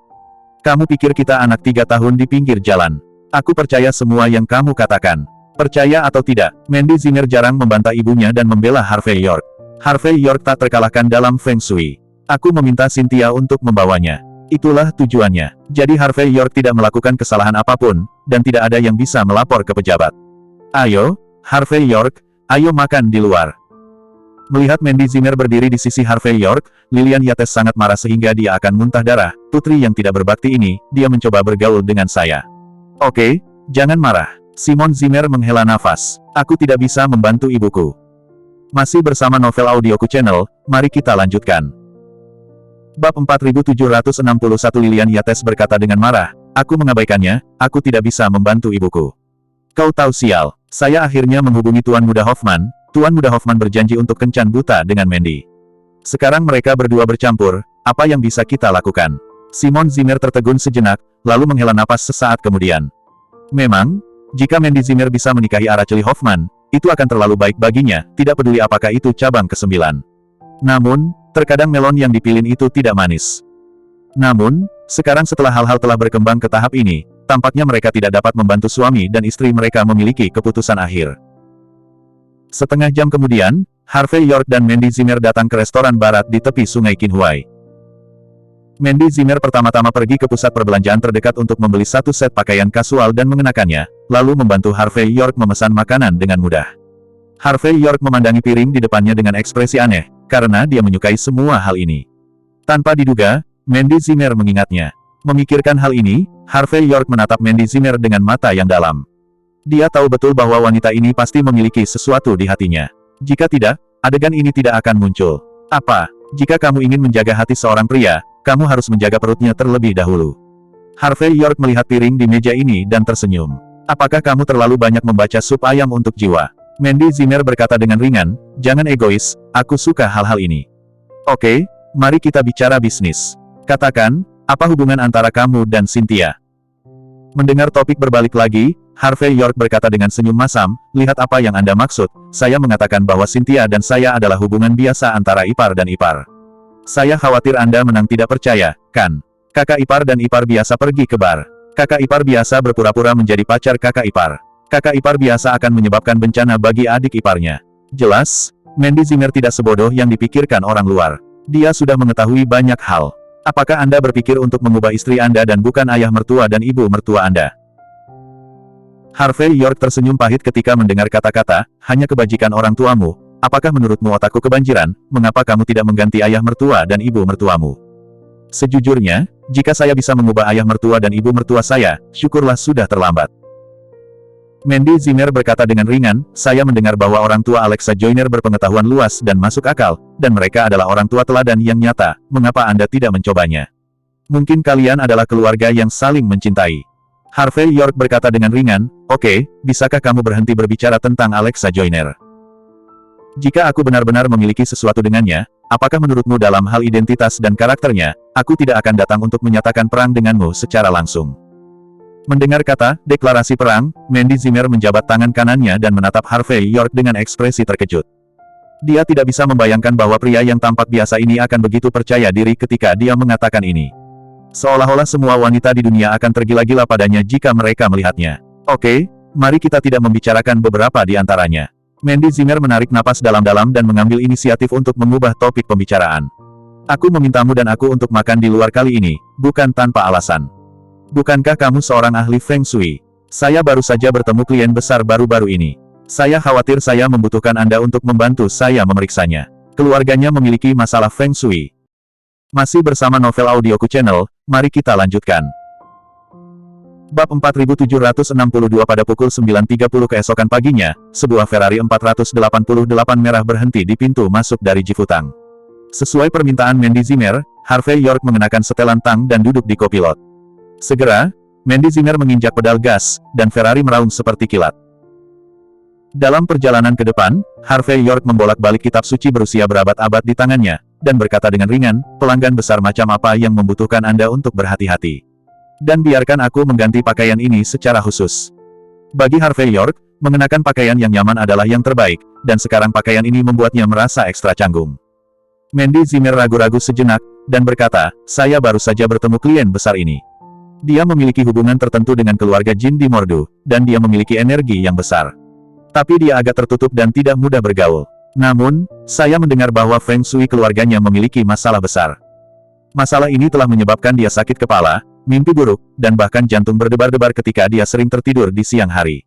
A: Kamu pikir kita anak 3 tahun di pinggir jalan? Aku percaya semua yang kamu katakan. Percaya atau tidak, Mandy Zimmer jarang membantah ibunya dan membela Harvey York. Harvey York tak terkalahkan dalam Feng Shui. Aku meminta Cynthia untuk membawanya. Itulah tujuannya. Jadi Harvey York tidak melakukan kesalahan apapun, dan tidak ada yang bisa melapor ke pejabat. Ayo, Harvey York, ayo makan di luar. Melihat Mandy Zimmer berdiri di sisi Harvey York, Lilian Yates sangat marah sehingga dia akan muntah darah. Putri yang tidak berbakti ini, dia mencoba bergaul dengan saya. Oke, jangan marah. Simon Zimmer menghela nafas. Aku tidak bisa membantu ibuku. Masih bersama Novel Audioku Channel, mari kita lanjutkan. Bab 4761 Lilian Yates berkata dengan marah, aku mengabaikannya, aku tidak bisa membantu ibuku. Kau tahu sial, saya akhirnya menghubungi Tuan Muda Hoffman, Tuan Muda Hoffman berjanji untuk kencan buta dengan Mandy. Sekarang mereka berdua bercampur, apa yang bisa kita lakukan? Simon Zimmer tertegun sejenak, lalu menghela napas sesaat kemudian. Memang, jika Mandy Zimmer bisa menikahi Araceli Hoffman, itu akan terlalu baik baginya, tidak peduli apakah itu cabang ke-9. Namun, terkadang melon yang dipilih itu tidak manis. Namun, sekarang setelah hal-hal telah berkembang ke tahap ini, tampaknya mereka tidak dapat membantu suami dan istri mereka memiliki keputusan akhir. Setengah jam kemudian, Harvey York dan Mandy Zimmer datang ke restoran barat di tepi sungai Qinhuai. Mandy Zimmer pertama-tama pergi ke pusat perbelanjaan terdekat untuk membeli satu set pakaian kasual dan mengenakannya, lalu membantu Harvey York memesan makanan dengan mudah. Harvey York memandangi piring di depannya dengan ekspresi aneh, karena dia menyukai semua hal ini. Tanpa diduga, Mandy Zimmer mengingatnya. Memikirkan hal ini, Harvey York menatap Mandy Zimmer dengan mata yang dalam. Dia tahu betul bahwa wanita ini pasti memiliki sesuatu di hatinya. Jika tidak, adegan ini tidak akan muncul. Apa? Jika kamu ingin menjaga hati seorang pria, kamu harus menjaga perutnya terlebih dahulu. Harvey York melihat piring di meja ini dan tersenyum. Apakah kamu terlalu banyak membaca sup ayam untuk jiwa? Mandy Zimmer berkata dengan ringan, jangan egois, aku suka hal-hal ini. Oke, mari kita bicara bisnis. Katakan, apa hubungan antara kamu dan Cynthia? Mendengar topik berbalik lagi, Harvey York berkata dengan senyum masam, lihat apa yang Anda maksud, saya mengatakan bahwa Cynthia dan saya adalah hubungan biasa antara ipar dan ipar. Saya khawatir Anda menang tidak percaya, kan? Kakak ipar dan ipar biasa pergi ke bar. Kakak ipar biasa berpura-pura menjadi pacar kakak ipar. Kakak ipar biasa akan menyebabkan bencana bagi adik iparnya. Jelas, Mandy Zimmer tidak sebodoh yang dipikirkan orang luar. Dia sudah mengetahui banyak hal. Apakah Anda berpikir untuk mengubah istri Anda dan bukan ayah mertua dan ibu mertua Anda? Harvey York tersenyum pahit ketika mendengar kata-kata, hanya kebajikan orang tuamu. Apakah menurutmu otakku kebanjiran, mengapa kamu tidak mengganti ayah mertua dan ibu mertuamu? Sejujurnya, jika saya bisa mengubah ayah mertua dan ibu mertua saya, syukurlah sudah terlambat. Mandy Zimmer berkata dengan ringan, saya mendengar bahwa orang tua Alexa Joyner berpengetahuan luas dan masuk akal, dan mereka adalah orang tua teladan yang nyata, mengapa Anda tidak mencobanya? Mungkin kalian adalah keluarga yang saling mencintai. Harvey York berkata dengan ringan, oke, bisakah kamu berhenti berbicara tentang Alexa Joyner? Jika aku benar-benar memiliki sesuatu dengannya, apakah menurutmu dalam hal identitas dan karakternya, aku tidak akan datang untuk menyatakan perang denganmu secara langsung? Mendengar kata, deklarasi perang, Mandy Zimmer menjabat tangan kanannya dan menatap Harvey York dengan ekspresi terkejut. Dia tidak bisa membayangkan bahwa pria yang tampak biasa ini akan begitu percaya diri ketika dia mengatakan ini. Seolah-olah semua wanita di dunia akan tergila-gila padanya jika mereka melihatnya. Oke, mari kita tidak membicarakan beberapa di antaranya. Mandy Zimmer menarik napas dalam-dalam dan mengambil inisiatif untuk mengubah topik pembicaraan. Aku memintamu dan aku untuk makan di luar kali ini, bukan tanpa alasan. Bukankah kamu seorang ahli Feng Shui? Saya baru saja bertemu klien besar baru-baru ini. Saya khawatir saya membutuhkan Anda untuk membantu saya memeriksanya. Keluarganya memiliki masalah Feng Shui. Masih bersama Novel Audioku Channel, mari kita lanjutkan. Bab 4762 pada pukul 9.30 keesokan paginya, sebuah Ferrari 488 merah berhenti di pintu masuk dari Jifutang. Sesuai permintaan Mandy Zimmer, Harvey York mengenakan setelan tang dan duduk di kopilot. Segera, Mandy Zimmer menginjak pedal gas, dan Ferrari meraung seperti kilat. Dalam perjalanan ke depan, Harvey York membolak-balik kitab suci berusia berabad-abad di tangannya, dan berkata dengan ringan, pelanggan besar macam apa yang membutuhkan Anda untuk berhati-hati. Dan biarkan aku mengganti pakaian ini secara khusus. Bagi Harvey York, mengenakan pakaian yang nyaman adalah yang terbaik, dan sekarang pakaian ini membuatnya merasa ekstra canggung. Mandy Zimmer ragu-ragu sejenak, dan berkata, saya baru saja bertemu klien besar ini. Dia memiliki hubungan tertentu dengan keluarga Jin di Mordu, dan dia memiliki energi yang besar. Tapi dia agak tertutup dan tidak mudah bergaul. Namun, saya mendengar bahwa Feng Shui keluarganya memiliki masalah besar. Masalah ini telah menyebabkan dia sakit kepala, mimpi buruk, dan bahkan jantung berdebar-debar ketika dia sering tertidur di siang hari.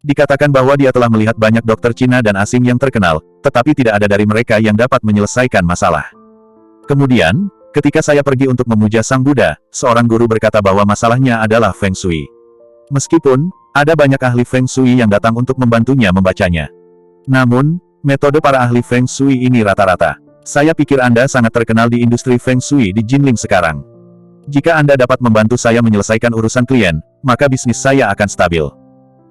A: Dikatakan bahwa dia telah melihat banyak dokter Cina dan asing yang terkenal, tetapi tidak ada dari mereka yang dapat menyelesaikan masalah. Kemudian, ketika saya pergi untuk memuja Sang Buddha, seorang guru berkata bahwa masalahnya adalah Feng Shui. Meskipun, ada banyak ahli Feng Shui yang datang untuk membantunya membacanya. Namun, metode para ahli Feng Shui ini rata-rata. Saya pikir Anda sangat terkenal di industri Feng Shui di Jinling sekarang. Jika Anda dapat membantu saya menyelesaikan urusan klien, maka bisnis saya akan stabil.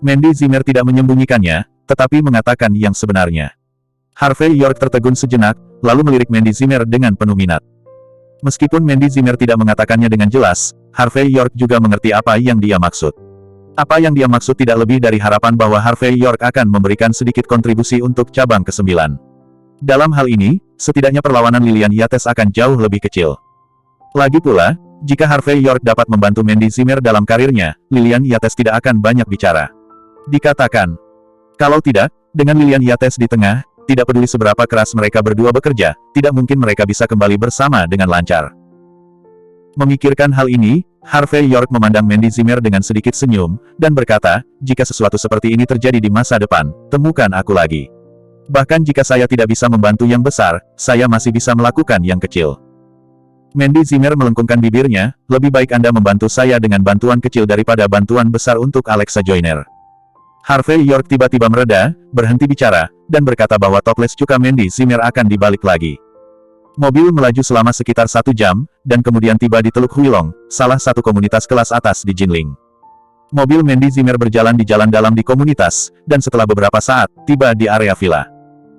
A: Mandy Zimmer tidak menyembunyikannya, tetapi mengatakan yang sebenarnya. Harvey York tertegun sejenak, lalu melirik Mandy Zimmer dengan penuh minat. Meskipun Mandy Zimmer tidak mengatakannya dengan jelas, Harvey York juga mengerti apa yang dia maksud. Apa yang dia maksud tidak lebih dari harapan bahwa Harvey York akan memberikan sedikit kontribusi untuk cabang ke-9. Dalam hal ini, setidaknya perlawanan Lilian Yates akan jauh lebih kecil. Lagi pula, jika Harvey York dapat membantu Mandy Zimmer dalam karirnya, Lilian Yates tidak akan banyak bicara. Dikatakan, kalau tidak, dengan Lilian Yates di tengah, tidak peduli seberapa keras mereka berdua bekerja, tidak mungkin mereka bisa kembali bersama dengan lancar. Memikirkan hal ini, Harvey York memandang Mandy Zimmer dengan sedikit senyum, dan berkata, jika sesuatu seperti ini terjadi di masa depan, temukan aku lagi. Bahkan jika saya tidak bisa membantu yang besar, saya masih bisa melakukan yang kecil. Mandy Zimmer melengkungkan bibirnya, lebih baik Anda membantu saya dengan bantuan kecil daripada bantuan besar untuk Alexa Joyner. Harvey York tiba-tiba mereda, berhenti bicara, dan berkata bahwa toples cuka Mandy Zimmer akan dibalik lagi. Mobil melaju selama sekitar 1 jam, dan kemudian tiba di Teluk Huilong, salah satu komunitas kelas atas di Jinling. Mobil Mandy Zimmer berjalan di jalan dalam di komunitas, dan setelah beberapa saat, tiba di area villa.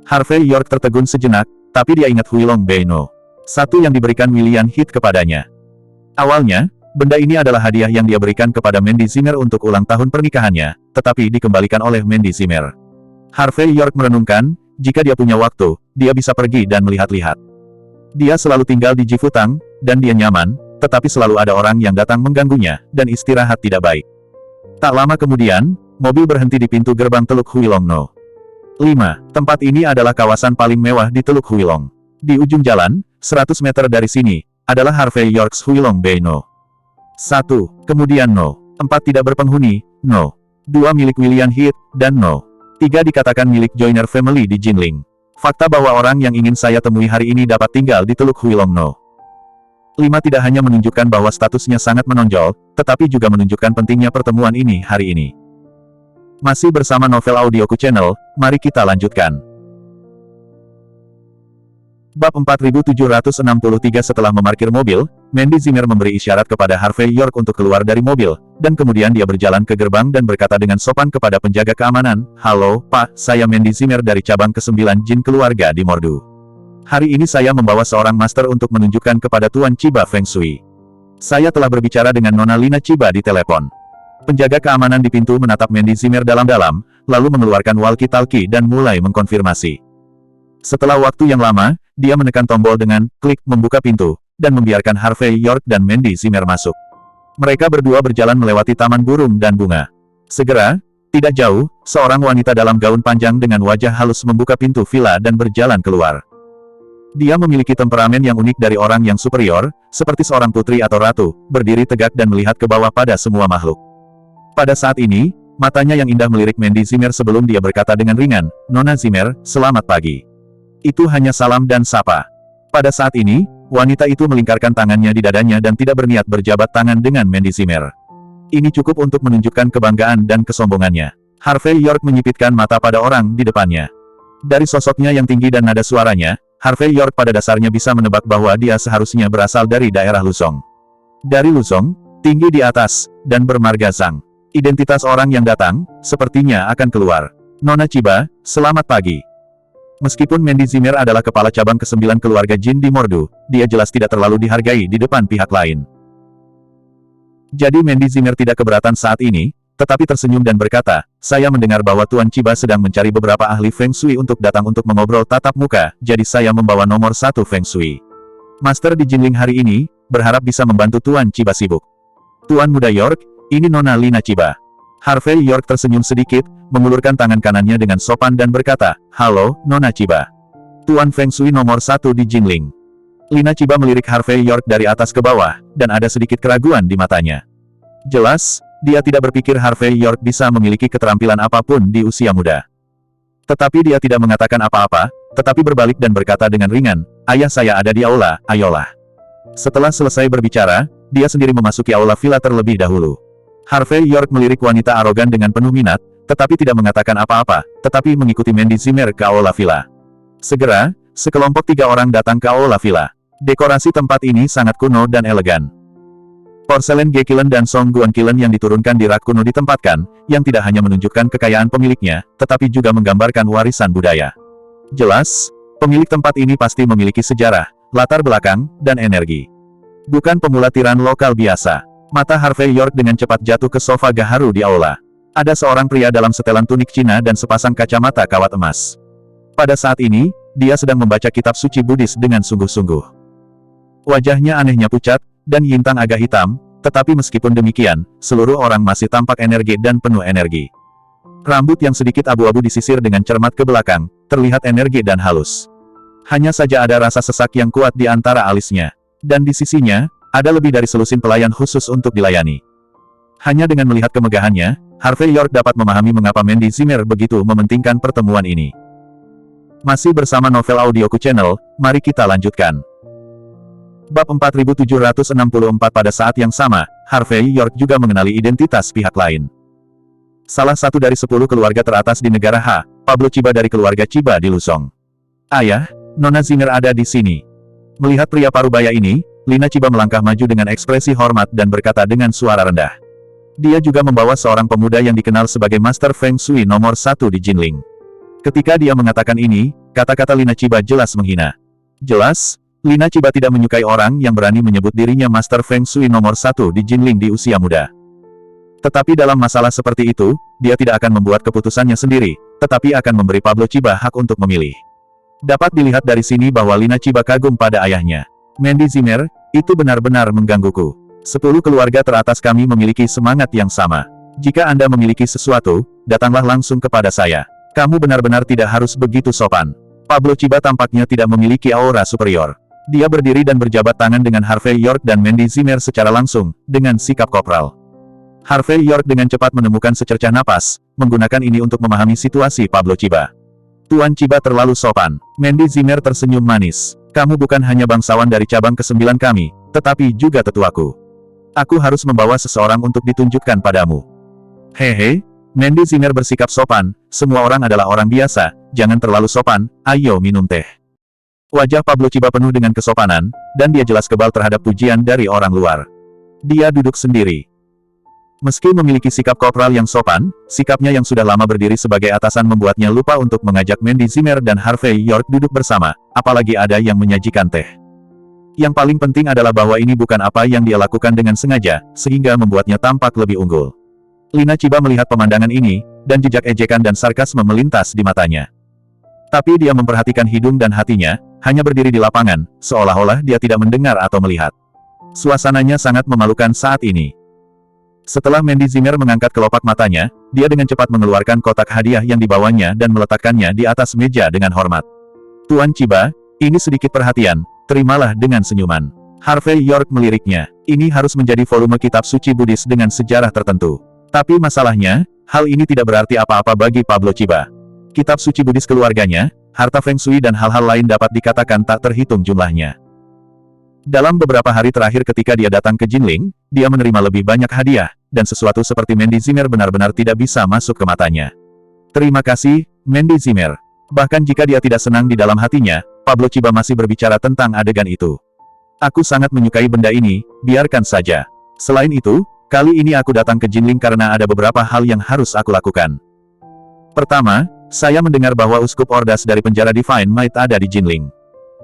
A: Harvey York tertegun sejenak, tapi dia ingat Huilong Beino. Satu yang diberikan William Heath kepadanya. Awalnya, benda ini adalah hadiah yang dia berikan kepada Mandy Zimmer untuk ulang tahun pernikahannya, tetapi dikembalikan oleh Mandy Zimmer. Harvey York merenungkan, jika dia punya waktu, dia bisa pergi dan melihat-lihat. Dia selalu tinggal di Jifutang, dan dia nyaman, tetapi selalu ada orang yang datang mengganggunya, dan istirahat tidak baik. Tak lama kemudian, mobil berhenti di pintu gerbang Teluk Huilong No. 5. Tempat ini adalah kawasan paling mewah di Teluk Huilong. Di ujung jalan, 100 meter dari sini, adalah Harvey York's Huilong Bay No. 1. Kemudian No. 4 tidak berpenghuni, No. 2 milik William Heath, dan No. 3 dikatakan milik Joyner Family di Jinling. Fakta bahwa orang yang ingin saya temui hari ini dapat tinggal di Teluk Huilong No. 5 tidak hanya menunjukkan bahwa statusnya sangat menonjol, tetapi juga menunjukkan pentingnya pertemuan ini hari ini. Masih bersama Novel Audioku Channel, mari kita lanjutkan. Bab 4763 Setelah memarkir mobil, Mandy Zimmer memberi isyarat kepada Harvey York untuk keluar dari mobil, dan kemudian dia berjalan ke gerbang dan berkata dengan sopan kepada penjaga keamanan, "Halo, Pak, saya Mandy Zimmer dari cabang ke-9 Jin keluarga di Mordu. Hari ini saya membawa seorang master untuk menunjukkan kepada Tuan Chiba Feng Shui. Saya telah berbicara dengan Nona Lina Chiba di telepon." Penjaga keamanan di pintu menatap Mandy Zimmer dalam-dalam, lalu mengeluarkan walkie-talkie dan mulai mengkonfirmasi. Setelah waktu yang lama, dia menekan tombol dengan klik membuka pintu, dan membiarkan Harvey York dan Mandy Zimmer masuk. Mereka berdua berjalan melewati taman burung dan bunga. Segera, tidak jauh, seorang wanita dalam gaun panjang dengan wajah halus membuka pintu villa dan berjalan keluar. Dia memiliki temperamen yang unik dari orang yang superior, seperti seorang putri atau ratu, berdiri tegak dan melihat ke bawah pada semua makhluk. Pada saat ini, matanya yang indah melirik Mandy Zimmer sebelum dia berkata dengan ringan, "Nona Zimmer, selamat pagi." Itu hanya salam dan sapa. Pada saat ini, wanita itu melingkarkan tangannya di dadanya dan tidak berniat berjabat tangan dengan Mandy Zimmer. Ini cukup untuk menunjukkan kebanggaan dan kesombongannya. Harvey York menyipitkan mata pada orang di depannya. Dari sosoknya yang tinggi dan nada suaranya, Harvey York pada dasarnya bisa menebak bahwa dia seharusnya berasal dari daerah Luzong. Dari Luzong, tinggi di atas, dan bermarga Zhang. Identitas orang yang datang, sepertinya akan keluar. "Nona Chiba, selamat pagi." Meskipun Mandy Zimmer adalah kepala cabang ke-9 keluarga Jin di Mordu, dia jelas tidak terlalu dihargai di depan pihak lain. Jadi Mandy Zimmer tidak keberatan saat ini, tetapi tersenyum dan berkata, "Saya mendengar bahwa Tuan Chiba sedang mencari beberapa ahli Feng Shui untuk datang untuk mengobrol tatap muka, jadi saya membawa nomor 1 Feng Shui. Master di Jinling hari ini, berharap bisa membantu Tuan Chiba sibuk." "Tuan Muda York, ini Nona Lina Chiba." Harvey York tersenyum sedikit, mengulurkan tangan kanannya dengan sopan dan berkata, "Halo, Nona Chiba. Tuan Feng Shui nomor 1 di Jinling." Lina Chiba melirik Harvey York dari atas ke bawah, dan ada sedikit keraguan di matanya. Jelas, dia tidak berpikir Harvey York bisa memiliki keterampilan apapun di usia muda. Tetapi dia tidak mengatakan apa-apa, tetapi berbalik dan berkata dengan ringan, "Ayah saya ada di aula, ayolah." Setelah selesai berbicara, dia sendiri memasuki aula villa terlebih dahulu. Harvey York melirik wanita arogan dengan penuh minat, tetapi tidak mengatakan apa-apa, tetapi mengikuti Mandy Zimmer ke aula villa. Segera, sekelompok 3 orang datang ke aula villa. Dekorasi tempat ini sangat kuno dan elegan. Porselen Gekilen dan Song Guanqilen yang diturunkan di rak kuno ditempatkan, yang tidak hanya menunjukkan kekayaan pemiliknya, tetapi juga menggambarkan warisan budaya. Jelas, pemilik tempat ini pasti memiliki sejarah, latar belakang, dan energi. Bukan pemula tiran lokal biasa. Mata Harvey York dengan cepat jatuh ke sofa gaharu di aula. Ada seorang pria dalam setelan tunik Cina dan sepasang kacamata kawat emas. Pada saat ini, dia sedang membaca kitab suci Buddhis dengan sungguh-sungguh. Wajahnya anehnya pucat, dan yintang agak hitam, tetapi meskipun demikian, seluruh orang masih tampak energi dan penuh energi. Rambut yang sedikit abu-abu disisir dengan cermat ke belakang, terlihat energi dan halus. Hanya saja ada rasa sesak yang kuat di antara alisnya. Dan di sisinya, ada lebih dari selusin pelayan khusus untuk dilayani. Hanya dengan melihat kemegahannya, Harvey York dapat memahami mengapa Mandy Zimmer begitu mementingkan pertemuan ini. Masih bersama Novel Audioku Channel, mari kita lanjutkan. Bab 4764. Pada saat yang sama, Harvey York juga mengenali identitas pihak lain. Salah satu dari 10 keluarga teratas di negara Ha, Pablo Chiba dari keluarga Chiba di Luzong. "Ayah, Nona Zimmer ada di sini." Melihat pria parubaya ini, Lina Chiba melangkah maju dengan ekspresi hormat dan berkata dengan suara rendah. Dia juga membawa seorang pemuda yang dikenal sebagai Master Feng Shui nomor 1 di Jinling. Ketika dia mengatakan ini, kata-kata Lina Chiba jelas menghina. Jelas, Lina Chiba tidak menyukai orang yang berani menyebut dirinya Master Feng Shui nomor 1 di Jinling di usia muda. Tetapi dalam masalah seperti itu, dia tidak akan membuat keputusannya sendiri, tetapi akan memberi Pablo Chiba hak untuk memilih. Dapat dilihat dari sini bahwa Lina Chiba kagum pada ayahnya. "Mandy Zimmer, itu benar-benar menggangguku. 10 keluarga teratas kami memiliki semangat yang sama. Jika Anda memiliki sesuatu, datanglah langsung kepada saya. Kamu benar-benar tidak harus begitu sopan." Pablo Chiba tampaknya tidak memiliki aura superior. Dia berdiri dan berjabat tangan dengan Harvey York dan Mandy Zimmer secara langsung, dengan sikap kopral. Harvey York dengan cepat menemukan secercah napas, menggunakan ini untuk memahami situasi Pablo Chiba. "Tuan Chiba terlalu sopan." Mandy Zimmer tersenyum manis. "Kamu bukan hanya bangsawan dari cabang ke-9 kami, tetapi juga tetuaku. Aku harus membawa seseorang untuk ditunjukkan padamu." "Hehe." Mandy Zimmer bersikap sopan, "Semua orang adalah orang biasa, jangan terlalu sopan, ayo minum teh." Wajah Pablo Chiba penuh dengan kesopanan, dan dia jelas kebal terhadap pujian dari orang luar. Dia duduk sendiri. Meski memiliki sikap kopral yang sopan, sikapnya yang sudah lama berdiri sebagai atasan membuatnya lupa untuk mengajak Mandy Zimmer dan Harvey York duduk bersama, apalagi ada yang menyajikan teh. Yang paling penting adalah bahwa ini bukan apa yang dia lakukan dengan sengaja, sehingga membuatnya tampak lebih unggul. Lina Chiba melihat pemandangan ini, dan jejak ejekan dan sarkasme melintas di matanya. Tapi dia memperhatikan hidung dan hatinya, hanya berdiri di lapangan, seolah-olah dia tidak mendengar atau melihat. Suasananya sangat memalukan saat ini. Setelah Mandy Zimmer mengangkat kelopak matanya, dia dengan cepat mengeluarkan kotak hadiah yang dibawanya dan meletakkannya di atas meja dengan hormat. Tuan Chiba, ini sedikit perhatian, terimalah dengan senyuman. Harvey York meliriknya. Ini harus menjadi volume kitab suci Buddhis dengan sejarah tertentu. Tapi masalahnya, hal ini tidak berarti apa-apa bagi Pablo Chiba. Kitab suci Buddhis keluarganya, harta Feng Shui dan hal-hal lain dapat dikatakan tak terhitung jumlahnya. Dalam beberapa hari terakhir ketika dia datang ke Jinling, dia menerima lebih banyak hadiah, dan sesuatu seperti Mandy Zimmer benar-benar tidak bisa masuk ke matanya. Terima kasih, Mandy Zimmer. Bahkan jika dia tidak senang di dalam hatinya, Pablo Chiba masih berbicara tentang adegan itu. Aku sangat menyukai benda ini, biarkan saja. Selain itu, kali ini aku datang ke Jinling karena ada beberapa hal yang harus aku lakukan. Pertama, saya mendengar bahwa Uskup Ordas dari penjara Divine Might ada di Jinling.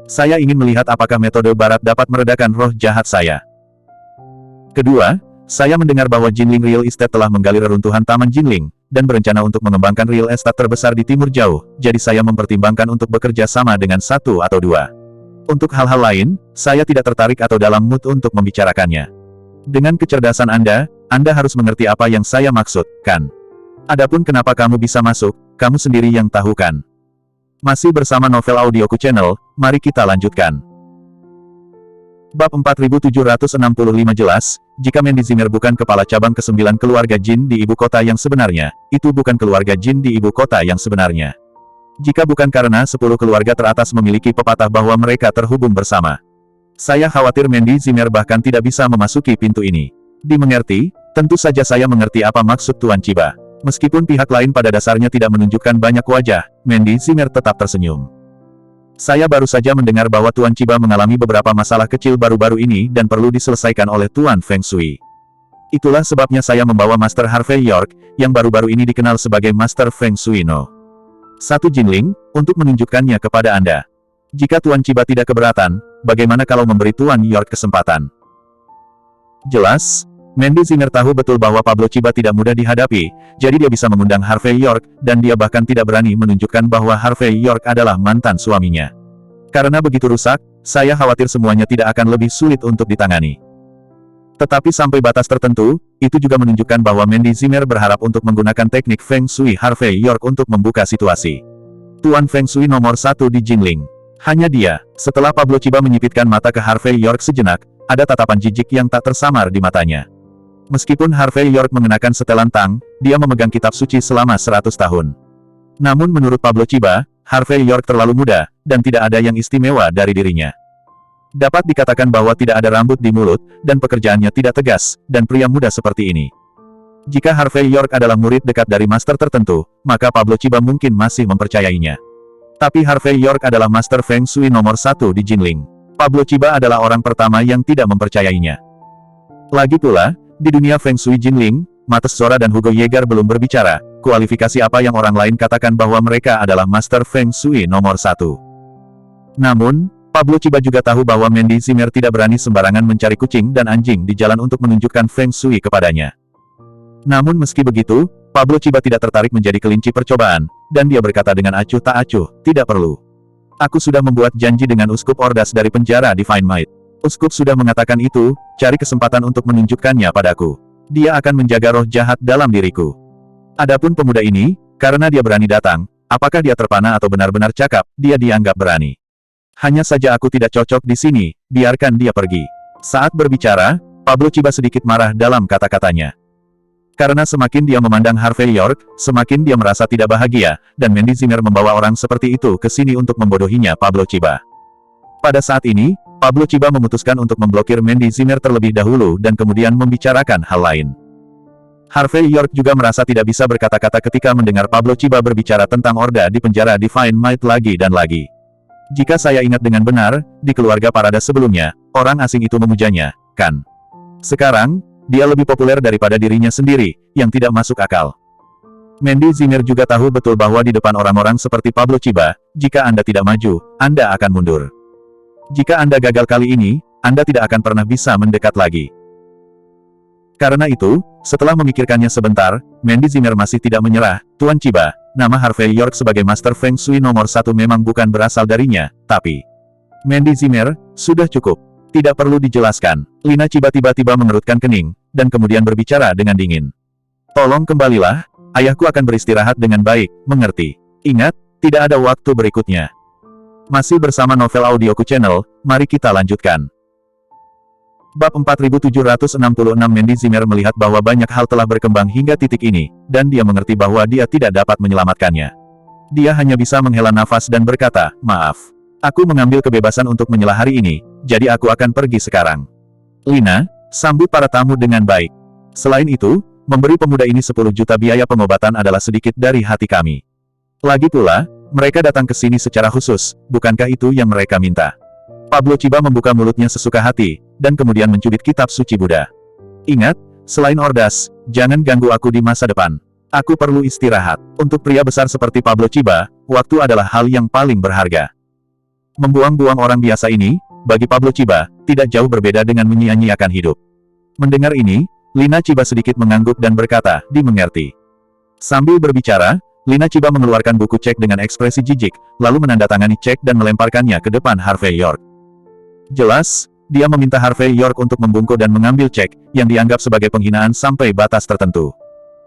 A: Saya ingin melihat apakah metode barat dapat meredakan roh jahat saya. Kedua, saya mendengar bahwa Jinling Real Estate telah menggali reruntuhan Taman Jinling, dan berencana untuk mengembangkan real estate terbesar di Timur Jauh, jadi saya mempertimbangkan untuk bekerja sama dengan satu atau dua. Untuk hal-hal lain, saya tidak tertarik atau dalam mood untuk membicarakannya. Dengan kecerdasan Anda harus mengerti apa yang saya maksud, kan? Adapun kenapa kamu bisa masuk, kamu sendiri yang tahu kan? Masih bersama Novel Audioku Channel, mari kita lanjutkan. Bab 4765 jelas, jika Mandy Zimmer bukan kepala cabang ke-9 keluarga Jin di ibu kota yang sebenarnya, itu bukan keluarga Jin di ibu kota yang sebenarnya. Jika bukan karena 10 keluarga teratas memiliki pepatah bahwa mereka terhubung bersama. Saya khawatir Mandy Zimmer bahkan tidak bisa memasuki pintu ini. Dimengerti, tentu saja saya mengerti apa maksud Tuan Chiba. Meskipun pihak lain pada dasarnya tidak menunjukkan banyak wajah, Mandy Zimmer tetap tersenyum. Saya baru saja mendengar bahwa Tuan Chiba mengalami beberapa masalah kecil baru-baru ini dan perlu diselesaikan oleh Tuan Feng Shui. Itulah sebabnya saya membawa Master Harvey York, yang baru-baru ini dikenal sebagai Master Feng Shui No. 1 Jinling, untuk menunjukkannya kepada Anda. Jika Tuan Chiba tidak keberatan, bagaimana kalau memberi Tuan York kesempatan? Jelas, Mandy Zimmer tahu betul bahwa Pablo Chiba tidak mudah dihadapi, jadi dia bisa mengundang Harvey York, dan dia bahkan tidak berani menunjukkan bahwa Harvey York adalah mantan suaminya. Karena begitu rusak, saya khawatir semuanya tidak akan lebih sulit untuk ditangani. Tetapi sampai batas tertentu, itu juga menunjukkan bahwa Mandy Zimmer berharap untuk menggunakan teknik Feng Shui Harvey York untuk membuka situasi. Tuan Feng Shui nomor 1 di Jinling. Hanya dia. Setelah Pablo Chiba menyipitkan mata ke Harvey York sejenak, ada tatapan jijik yang tak tersamar di matanya. Meskipun Harvey York mengenakan setelan tang, dia memegang kitab suci selama 100 tahun. Namun menurut Pablo Chiba, Harvey York terlalu muda, dan tidak ada yang istimewa dari dirinya. Dapat dikatakan bahwa tidak ada rambut di mulut, dan pekerjaannya tidak tegas, dan pria muda seperti ini. Jika Harvey York adalah murid dekat dari master tertentu, maka Pablo Chiba mungkin masih mempercayainya. Tapi Harvey York adalah Master Feng Shui nomor 1 di Jinling. Pablo Chiba adalah orang pertama yang tidak mempercayainya. Lagi pula, di dunia Feng Shui Jinling, Mates Zora dan Hugo Yeager belum berbicara, kualifikasi apa yang orang lain katakan bahwa mereka adalah Master Feng Shui nomor 1. Namun, Pablo Chiba juga tahu bahwa Mandy Zimmer tidak berani sembarangan mencari kucing dan anjing di jalan untuk menunjukkan Feng Shui kepadanya. Namun meski begitu, Pablo Chiba tidak tertarik menjadi kelinci percobaan, dan dia berkata dengan acuh tak acuh, tidak perlu. Aku sudah membuat janji dengan Uskup Ordas dari penjara Divine Might. Uskup sudah mengatakan itu, cari kesempatan untuk menunjukkannya padaku. Dia akan menjaga roh jahat dalam diriku. Adapun pemuda ini, karena dia berani datang, apakah dia terpana atau benar-benar cakap, dia dianggap berani. Hanya saja aku tidak cocok di sini, biarkan dia pergi. Saat berbicara, Pablo Chiba sedikit marah dalam kata-katanya. Karena semakin dia memandang Harvey York, semakin dia merasa tidak bahagia, dan Mandy Zimmer membawa orang seperti itu ke sini untuk membodohinya Pablo Chiba. Pada saat ini, Pablo Chiba memutuskan untuk memblokir Mandy Zimmer terlebih dahulu dan kemudian membicarakan hal lain. Harvey York juga merasa tidak bisa berkata-kata ketika mendengar Pablo Chiba berbicara tentang Orda di penjara Divine Might lagi dan lagi. Jika saya ingat dengan benar, di keluarga Parada sebelumnya, orang asing itu memujanya, kan? Sekarang, dia lebih populer daripada dirinya sendiri, yang tidak masuk akal. Mandy Zimmer juga tahu betul bahwa di depan orang-orang seperti Pablo Chiba, jika Anda tidak maju, Anda akan mundur. Jika Anda gagal kali ini, Anda tidak akan pernah bisa mendekat lagi. Karena itu, setelah memikirkannya sebentar, Mandy Zimmer masih tidak menyerah. Tuan Chiba, nama Harvey York sebagai Master Feng Shui nomor 1 memang bukan berasal darinya, tapi... Mandy Zimmer, sudah cukup. Tidak perlu dijelaskan. Lina Chiba tiba-tiba mengerutkan kening, dan kemudian berbicara dengan dingin. Tolong kembalilah, ayahku akan beristirahat dengan baik, mengerti? Ingat, tidak ada waktu berikutnya. Masih bersama Novel Audioku Channel, mari kita lanjutkan. Bab 4766 Mandy Zimmer melihat bahwa banyak hal telah berkembang hingga titik ini, dan dia mengerti bahwa dia tidak dapat menyelamatkannya. Dia hanya bisa menghela nafas dan berkata, maaf. Aku mengambil kebebasan untuk menyelah hari ini, jadi aku akan pergi sekarang. Lina, sambut para tamu dengan baik. Selain itu, memberi pemuda ini 10 juta biaya pengobatan adalah sedikit dari hati kami. Lagi pula, mereka datang ke sini secara khusus, bukankah itu yang mereka minta? Pablo Chiba membuka mulutnya sesuka hati, dan kemudian mencubit kitab suci Buddha. Ingat, selain ordas, jangan ganggu aku di masa depan. Aku perlu istirahat. Untuk pria besar seperti Pablo Chiba, waktu adalah hal yang paling berharga. Membuang-buang orang biasa ini, bagi Pablo Chiba, tidak jauh berbeda dengan menyia-nyiakan hidup. Mendengar ini, Lina Chiba sedikit mengangguk dan berkata, dimengerti. Sambil berbicara, Lina Chiba mengeluarkan buku cek dengan ekspresi jijik, lalu menandatangani cek dan melemparkannya ke depan Harvey York. Jelas, dia meminta Harvey York untuk membungkuk dan mengambil cek, yang dianggap sebagai penghinaan sampai batas tertentu.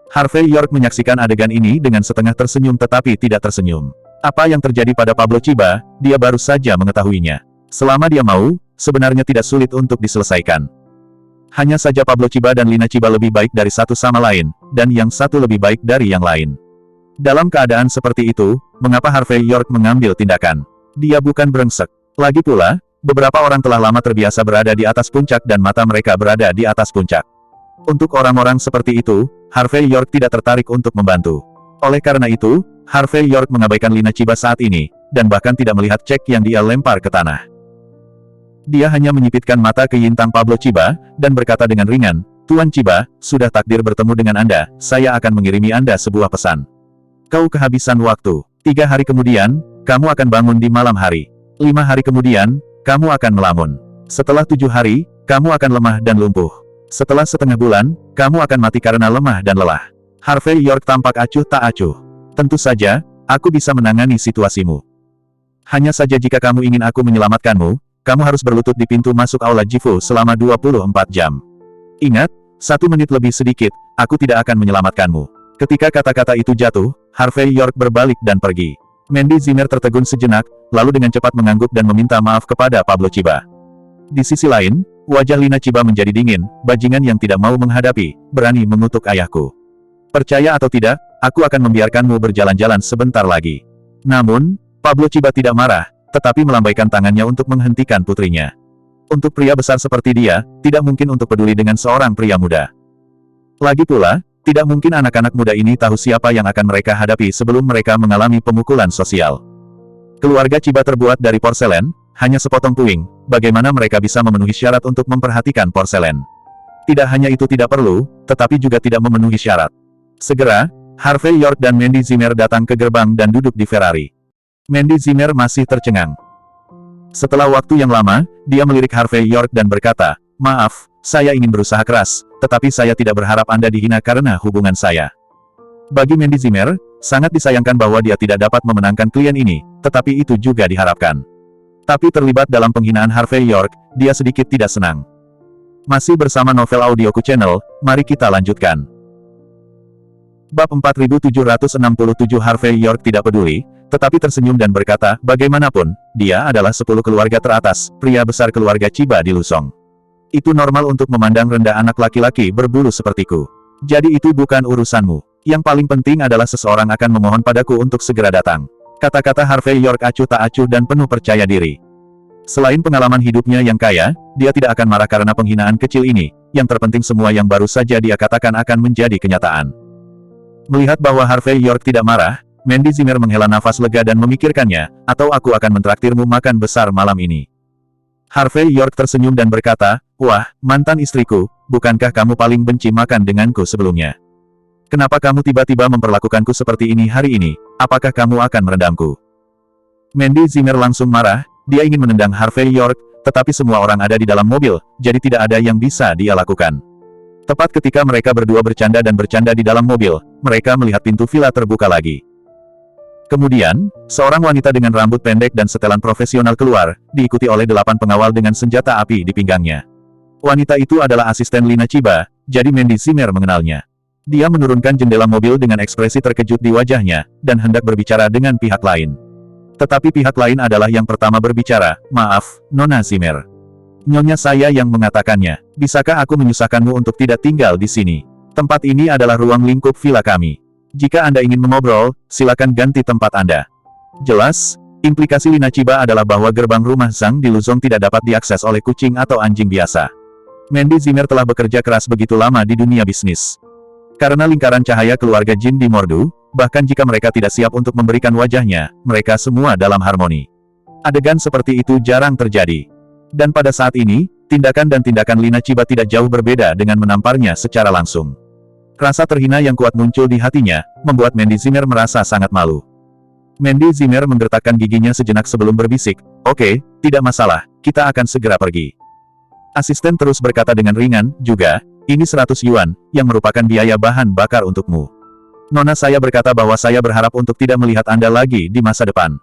A: Harvey York menyaksikan adegan ini dengan setengah tersenyum tetapi tidak tersenyum. Apa yang terjadi pada Pablo Chiba, dia baru saja mengetahuinya. Selama dia mau, sebenarnya tidak sulit untuk diselesaikan. Hanya saja Pablo Chiba dan Lina Chiba lebih baik dari satu sama lain, dan yang satu lebih baik dari yang lain. Dalam keadaan seperti itu, mengapa Harvey York mengambil tindakan? Dia bukan brengsek. Lagi pula, beberapa orang telah lama terbiasa berada di atas puncak dan mata mereka berada di atas puncak. Untuk orang-orang seperti itu, Harvey York tidak tertarik untuk membantu. Oleh karena itu, Harvey York mengabaikan Lina Chiba saat ini, dan bahkan tidak melihat cek yang dia lempar ke tanah. Dia hanya menyipitkan mata ke Yintang Pablo Chiba, dan berkata dengan ringan, Tuan Chiba, sudah takdir bertemu dengan Anda, saya akan mengirimi Anda sebuah pesan. Kau kehabisan waktu. 3 hari kemudian, kamu akan bangun di malam hari. 5 hari kemudian, kamu akan melamun. Setelah 7 hari, kamu akan lemah dan lumpuh. Setelah setengah bulan, kamu akan mati karena lemah dan lelah. Harvey York tampak acuh tak acuh. Tentu saja, aku bisa menangani situasimu. Hanya saja jika kamu ingin aku menyelamatkanmu, kamu harus berlutut di pintu masuk Aula Jifu selama 24 jam. Ingat, 1 menit lebih sedikit, aku tidak akan menyelamatkanmu. Ketika kata-kata itu jatuh, Harvey York berbalik dan pergi. Mandy Zimmer tertegun sejenak, lalu dengan cepat mengangguk dan meminta maaf kepada Pablo Chiba. Di sisi lain, wajah Lina Chiba menjadi dingin, bajingan yang tidak mau menghadapi, berani mengutuk ayahku. Percaya atau tidak, aku akan membiarkanmu berjalan-jalan sebentar lagi. Namun, Pablo Chiba tidak marah, tetapi melambaikan tangannya untuk menghentikan putrinya. Untuk pria besar seperti dia, tidak mungkin untuk peduli dengan seorang pria muda. Lagi pula, tidak mungkin anak-anak muda ini tahu siapa yang akan mereka hadapi sebelum mereka mengalami pemukulan sosial. Keluarga Chiba terbuat dari porselen, hanya sepotong puing, bagaimana mereka bisa memenuhi syarat untuk memperhatikan porselen? Tidak hanya itu tidak perlu, tetapi juga tidak memenuhi syarat. Segera, Harvey York dan Mandy Zimmer datang ke gerbang dan duduk di Ferrari. Mandy Zimmer masih tercengang. Setelah waktu yang lama, dia melirik Harvey York dan berkata, maaf, saya ingin berusaha keras, tetapi saya tidak berharap Anda dihina karena hubungan saya. Bagi Mandy Zimmer, sangat disayangkan bahwa dia tidak dapat memenangkan klien ini, tetapi itu juga diharapkan. Tapi terlibat dalam penghinaan Harvey York, dia sedikit tidak senang. Masih bersama Novel Audioku Channel, mari kita lanjutkan. Bab 4767 Harvey York tidak peduli, tetapi tersenyum dan berkata, bagaimanapun, dia adalah 10 keluarga teratas, pria besar keluarga Chiba di Lusong. Itu normal untuk memandang rendah anak laki-laki berbulu sepertiku. Jadi itu bukan urusanmu. Yang paling penting adalah seseorang akan memohon padaku untuk segera datang. Kata-kata Harvey York acuh tak acuh dan penuh percaya diri. Selain pengalaman hidupnya yang kaya, dia tidak akan marah karena penghinaan kecil ini, yang terpenting semua yang baru saja dia katakan akan menjadi kenyataan. Melihat bahwa Harvey York tidak marah, Mandy Zimmer menghela nafas lega dan memikirkannya, atau aku akan mentraktirmu makan besar malam ini. Harvey York tersenyum dan berkata, wah, mantan istriku, bukankah kamu paling benci makan denganku sebelumnya? Kenapa kamu tiba-tiba memperlakukanku seperti ini hari ini? Apakah kamu akan merendamku? Mandy Zimmer langsung marah, dia ingin menendang Harvey York, tetapi semua orang ada di dalam mobil, jadi tidak ada yang bisa dia lakukan. Tepat ketika mereka berdua bercanda dan bercanda di dalam mobil, mereka melihat pintu villa terbuka lagi. Kemudian, seorang wanita dengan rambut pendek dan setelan profesional keluar, diikuti oleh 8 pengawal dengan senjata api di pinggangnya. Wanita itu adalah asisten Lina Chiba, jadi Mandy Zimmer mengenalnya. Dia menurunkan jendela mobil dengan ekspresi terkejut di wajahnya, dan hendak berbicara dengan pihak lain. Tetapi pihak lain adalah yang pertama berbicara, "Maaf, Nona Zimmer. Nyonya saya yang mengatakannya. Bisakah aku menyusahkanmu untuk tidak tinggal di sini? Tempat ini adalah ruang lingkup villa kami. Jika Anda ingin mengobrol, silakan ganti tempat Anda." Jelas, implikasi Lina Chiba adalah bahwa gerbang rumah Zhang di Luzong tidak dapat diakses oleh kucing atau anjing biasa. Mandy Zimmer telah bekerja keras begitu lama di dunia bisnis. Karena lingkaran cahaya keluarga Jin di Mordu, bahkan jika mereka tidak siap untuk memberikan wajahnya, mereka semua dalam harmoni. Adegan seperti itu jarang terjadi. Dan pada saat ini, tindakan dan tindakan Lina Chiba tidak jauh berbeda dengan menamparnya secara langsung. Rasa terhina yang kuat muncul di hatinya, membuat Mandy Zimmer merasa sangat malu. Mandy Zimmer menggertakkan giginya sejenak sebelum berbisik, "Oke, tidak masalah, kita akan segera pergi." Asisten terus berkata dengan ringan, "Juga, ini 100 yuan, yang merupakan biaya bahan bakar untukmu. Nona saya berkata bahwa saya berharap untuk tidak melihat Anda lagi di masa depan."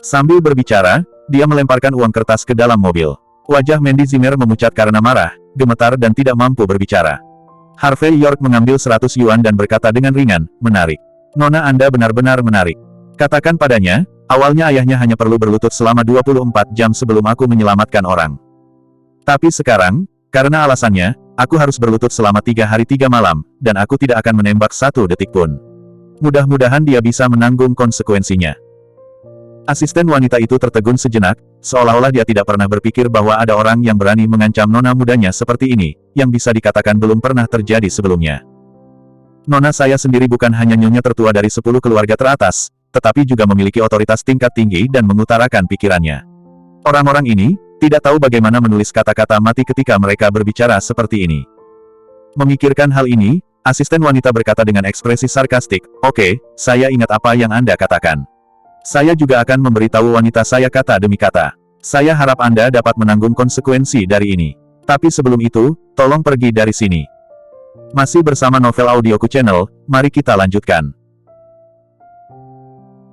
A: Sambil berbicara, dia melemparkan uang kertas ke dalam mobil. Wajah Mandy Zimmer memucat karena marah, gemetar dan tidak mampu berbicara. Harvey York mengambil 100 yuan dan berkata dengan ringan, "Menarik. Nona Anda benar-benar menarik. Katakan padanya, awalnya ayahnya hanya perlu berlutut selama 24 jam sebelum aku menyelamatkan orang. Tapi sekarang, karena alasannya, aku harus berlutut selama 3 hari 3 malam, dan aku tidak akan menembak 1 detik pun. Mudah-mudahan dia bisa menanggung konsekuensinya." Asisten wanita itu tertegun sejenak, seolah-olah dia tidak pernah berpikir bahwa ada orang yang berani mengancam nona mudanya seperti ini, yang bisa dikatakan belum pernah terjadi sebelumnya. "Nona saya sendiri bukan hanya nyonya tertua dari 10 keluarga teratas, tetapi juga memiliki otoritas tingkat tinggi dan mengutarakan pikirannya. Orang-orang ini tidak tahu bagaimana menulis kata-kata mati ketika mereka berbicara seperti ini." Memikirkan hal ini, asisten wanita berkata dengan ekspresi sarkastik, "Oke, saya ingat apa yang Anda katakan. Saya juga akan memberitahu wanita saya kata demi kata. Saya harap Anda dapat menanggung konsekuensi dari ini. Tapi sebelum itu, tolong pergi dari sini." Masih bersama Novel Audioku Channel, mari kita lanjutkan.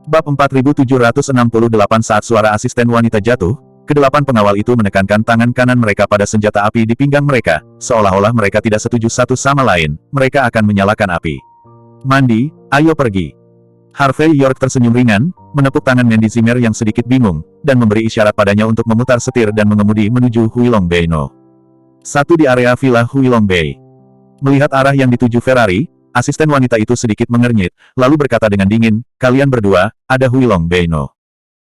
A: Bab 4768. Saat suara asisten wanita jatuh, kedelapan pengawal itu menekankan tangan kanan mereka pada senjata api di pinggang mereka, seolah-olah mereka tidak setuju satu sama lain, mereka akan menyalakan api. "Mandy, ayo pergi." Harvey York tersenyum ringan, menepuk tangan Mandy Zimmer yang sedikit bingung, dan memberi isyarat padanya untuk memutar setir dan mengemudi menuju Huilong Bay No. 1 di area Villa Huilong Bay. Melihat arah yang dituju Ferrari, asisten wanita itu sedikit mengernyit, lalu berkata dengan dingin, "Kalian berdua, ada Huilong Bay No.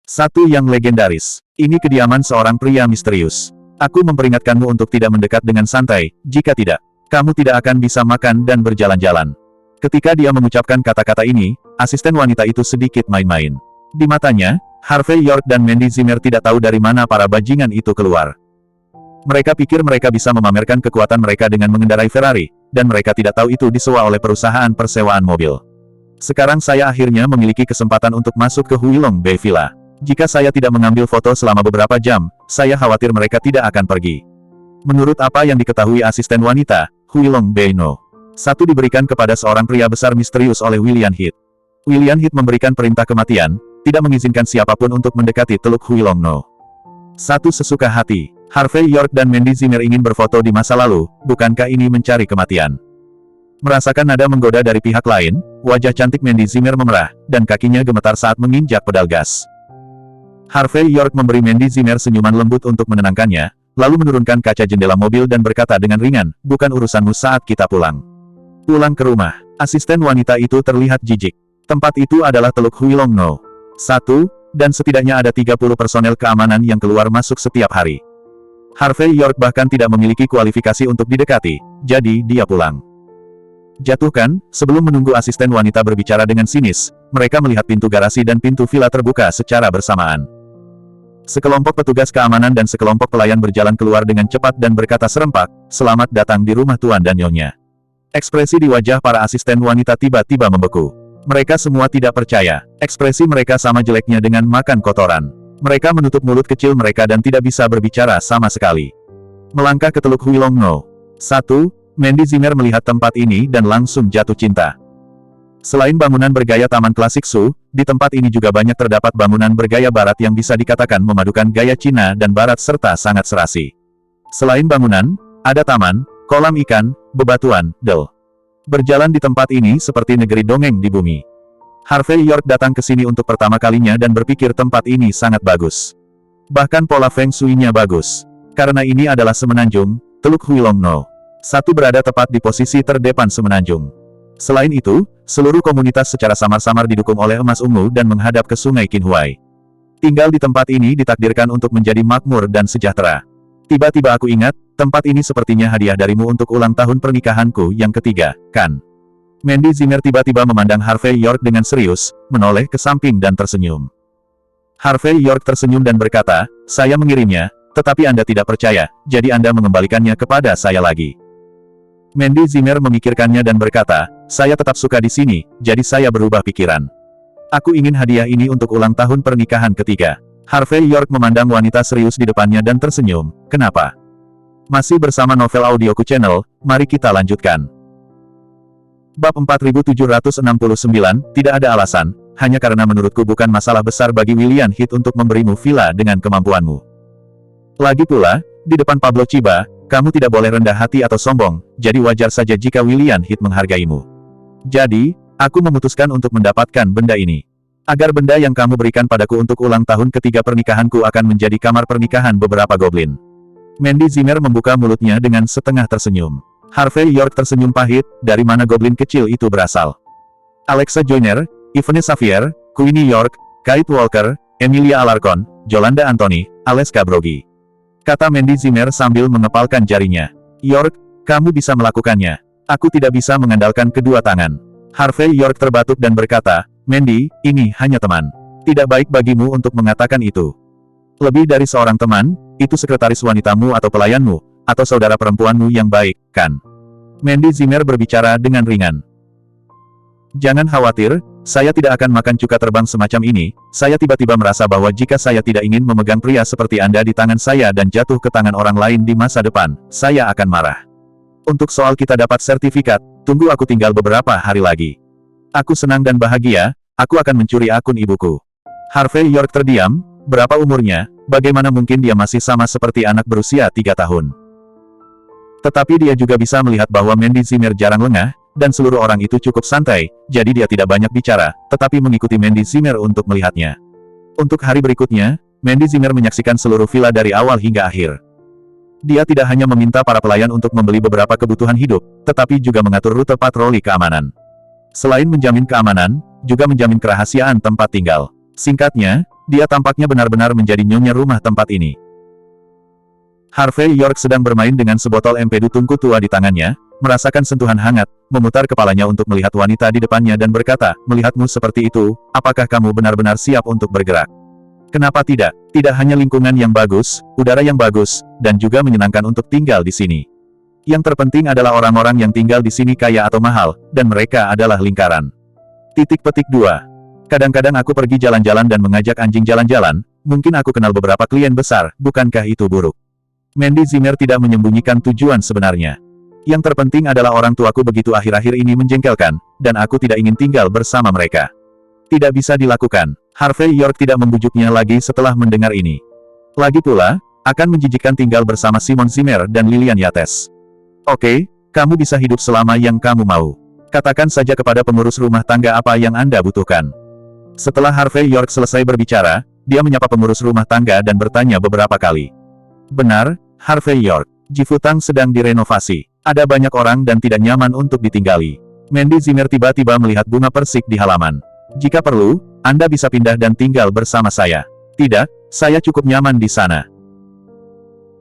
A: 1 yang legendaris. Ini kediaman seorang pria misterius. Aku memperingatkanmu untuk tidak mendekat dengan santai, jika tidak, kamu tidak akan bisa makan dan berjalan-jalan." Ketika dia mengucapkan kata-kata ini, asisten wanita itu sedikit main-main. Di matanya, Harvey York dan Mandy Zimmer tidak tahu dari mana para bajingan itu keluar. Mereka pikir mereka bisa memamerkan kekuatan mereka dengan mengendarai Ferrari, dan mereka tidak tahu itu disewa oleh perusahaan persewaan mobil. "Sekarang saya akhirnya memiliki kesempatan untuk masuk ke Huilong Bay Villa. Jika saya tidak mengambil foto selama beberapa jam, saya khawatir mereka tidak akan pergi." Menurut apa yang diketahui asisten wanita, Huilong Bay No. 1 diberikan kepada seorang pria besar misterius oleh William Heath. William Heath memberikan perintah kematian, tidak mengizinkan siapapun untuk mendekati Teluk Huilong No. 1 sesuka hati. Harvey York dan Mandy Zimmer ingin berfoto di masa lalu, bukankah ini mencari kematian? Merasakan nada menggoda dari pihak lain, wajah cantik Mandy Zimmer memerah, dan kakinya gemetar saat menginjak pedal gas. Harvey York memberi Mandy Zimmer senyuman lembut untuk menenangkannya, lalu menurunkan kaca jendela mobil dan berkata dengan ringan, "Bukan urusanmu saat kita pulang." Pulang ke rumah. Asisten wanita itu terlihat jijik. Tempat itu adalah Teluk Huilong No. 1, dan setidaknya ada 30 personel keamanan yang keluar masuk setiap hari. Harvey York bahkan tidak memiliki kualifikasi untuk didekati, jadi dia pulang. Jatuhkan, sebelum menunggu asisten wanita berbicara dengan sinis, mereka melihat pintu garasi dan pintu villa terbuka secara bersamaan. Sekelompok petugas keamanan dan sekelompok pelayan berjalan keluar dengan cepat dan berkata serempak, "Selamat datang di rumah Tuan dan Nyonya." Ekspresi di wajah para asisten wanita tiba-tiba membeku. Mereka semua tidak percaya. Ekspresi mereka sama jeleknya dengan makan kotoran. Mereka menutup mulut kecil mereka dan tidak bisa berbicara sama sekali. Melangkah ke Teluk Huilong No. 1, Mandy Zimmer melihat tempat ini dan langsung jatuh cinta. Selain bangunan bergaya taman klasik Su, di tempat ini juga banyak terdapat bangunan bergaya barat yang bisa dikatakan memadukan gaya Cina dan barat serta sangat serasi. Selain bangunan, Ada taman, kolam ikan, bebatuan, del. Berjalan di tempat ini seperti negeri dongeng di bumi. Harvey York datang ke sini untuk pertama kalinya dan berpikir tempat ini sangat bagus. Bahkan pola Feng Shui-nya bagus. Karena ini adalah semenanjung, Teluk Huilong No. Satu berada tepat di posisi terdepan semenanjung. Selain itu, seluruh komunitas secara samar-samar didukung oleh emas ungu dan menghadap ke sungai Qinhuai. Tinggal di tempat ini ditakdirkan untuk menjadi makmur dan sejahtera. Tiba-tiba aku ingat, tempat ini sepertinya hadiah darimu untuk ulang tahun pernikahanku yang ketiga, kan? Mandy Zimmer tiba-tiba memandang Harvey York dengan serius, menoleh ke samping dan tersenyum. Harvey York tersenyum dan berkata, saya mengirimnya, tetapi Anda tidak percaya, jadi Anda mengembalikannya kepada saya lagi. Mandy Zimmer memikirkannya dan berkata, saya tetap suka di sini, jadi saya berubah pikiran. Aku ingin hadiah ini untuk ulang tahun pernikahan ketiga. Harvey York memandang wanita serius di depannya dan tersenyum, kenapa? Masih bersama Novel Audioku Channel, mari kita lanjutkan. Bab 4769, tidak ada alasan, hanya karena menurutku bukan masalah besar bagi William Heath untuk memberimu villa dengan kemampuanmu. Lagi pula, di depan Pablo Chiba, kamu tidak boleh rendah hati atau sombong, jadi wajar saja jika William Heath menghargaimu. Jadi, aku memutuskan untuk mendapatkan benda ini. Agar benda yang kamu berikan padaku untuk ulang tahun ketiga pernikahanku akan menjadi kamar pernikahan beberapa goblin. Mandy Zimmer membuka mulutnya dengan setengah tersenyum. Harvey York tersenyum pahit, dari mana goblin kecil itu berasal? Alexa Joyner, Yvonne Xavier, Queenie York, Kate Walker, Emilia Alarcon, Yolanda Anthony, Aleska Brogi. Kata Mandy Zimmer sambil mengepalkan jarinya. York, kamu bisa melakukannya. Aku tidak bisa mengandalkan kedua tangan. Harvey York terbatuk dan berkata, Mandy, ini hanya teman. Tidak baik bagimu untuk mengatakan itu. Lebih dari seorang teman, itu sekretaris wanitamu atau pelayanmu, atau saudara perempuanmu yang baik, kan? Mandy Zimmer berbicara dengan ringan. Jangan khawatir, saya tidak akan makan cuka terbang semacam ini. Saya tiba-tiba merasa bahwa jika saya tidak ingin memegang pria seperti Anda di tangan saya dan jatuh ke tangan orang lain di masa depan, saya akan marah. Untuk soal kita dapat sertifikat, tunggu aku tinggal beberapa hari lagi. Aku senang dan bahagia, aku akan mencuri akun ibuku. Harvey York terdiam, berapa umurnya, bagaimana mungkin dia masih sama seperti anak berusia 3 tahun. Tetapi dia juga bisa melihat bahwa Mandy Zimmer jarang lengah, dan seluruh orang itu cukup santai, jadi dia tidak banyak bicara, tetapi mengikuti Mandy Zimmer untuk melihatnya. Untuk hari berikutnya, Mandy Zimmer menyaksikan seluruh villa dari awal hingga akhir. Dia tidak hanya meminta para pelayan untuk membeli beberapa kebutuhan hidup, tetapi juga mengatur rute patroli keamanan. Selain menjamin keamanan, juga menjamin kerahasiaan tempat tinggal. Singkatnya, dia tampaknya benar-benar menjadi nyonya rumah tempat ini. Harvey York sedang bermain dengan sebotol empedu tungku tua di tangannya, merasakan sentuhan hangat, memutar kepalanya untuk melihat wanita di depannya dan berkata, melihatmu seperti itu, apakah kamu benar-benar siap untuk bergerak? Kenapa tidak? Tidak hanya lingkungan yang bagus, udara yang bagus, dan juga menyenangkan untuk tinggal di sini. Yang terpenting adalah orang-orang yang tinggal di sini kaya atau mahal, dan mereka adalah lingkaran. Titik petik 2. Kadang-kadang aku pergi jalan-jalan dan mengajak anjing jalan-jalan, mungkin aku kenal beberapa klien besar, bukankah itu buruk? Mandy Zimmer tidak menyembunyikan tujuan sebenarnya. Yang terpenting adalah orang tuaku begitu akhir-akhir ini menjengkelkan, dan aku tidak ingin tinggal bersama mereka. Tidak bisa dilakukan. Harvey York tidak membujuknya lagi setelah mendengar ini. Lagi pula, akan menjijikkan tinggal bersama Simon Zimmer dan Lillian Yates. Oke, kamu bisa hidup selama yang kamu mau. Katakan saja kepada pengurus rumah tangga apa yang Anda butuhkan. Setelah Harvey York selesai berbicara, dia menyapa pengurus rumah tangga dan bertanya beberapa kali. Benar, Harvey York. Jifutang sedang direnovasi. Ada banyak orang dan tidak nyaman untuk ditinggali. Mandy Zimmer tiba-tiba melihat bunga persik di halaman. Jika perlu, Anda bisa pindah dan tinggal bersama saya. Tidak, saya cukup nyaman di sana.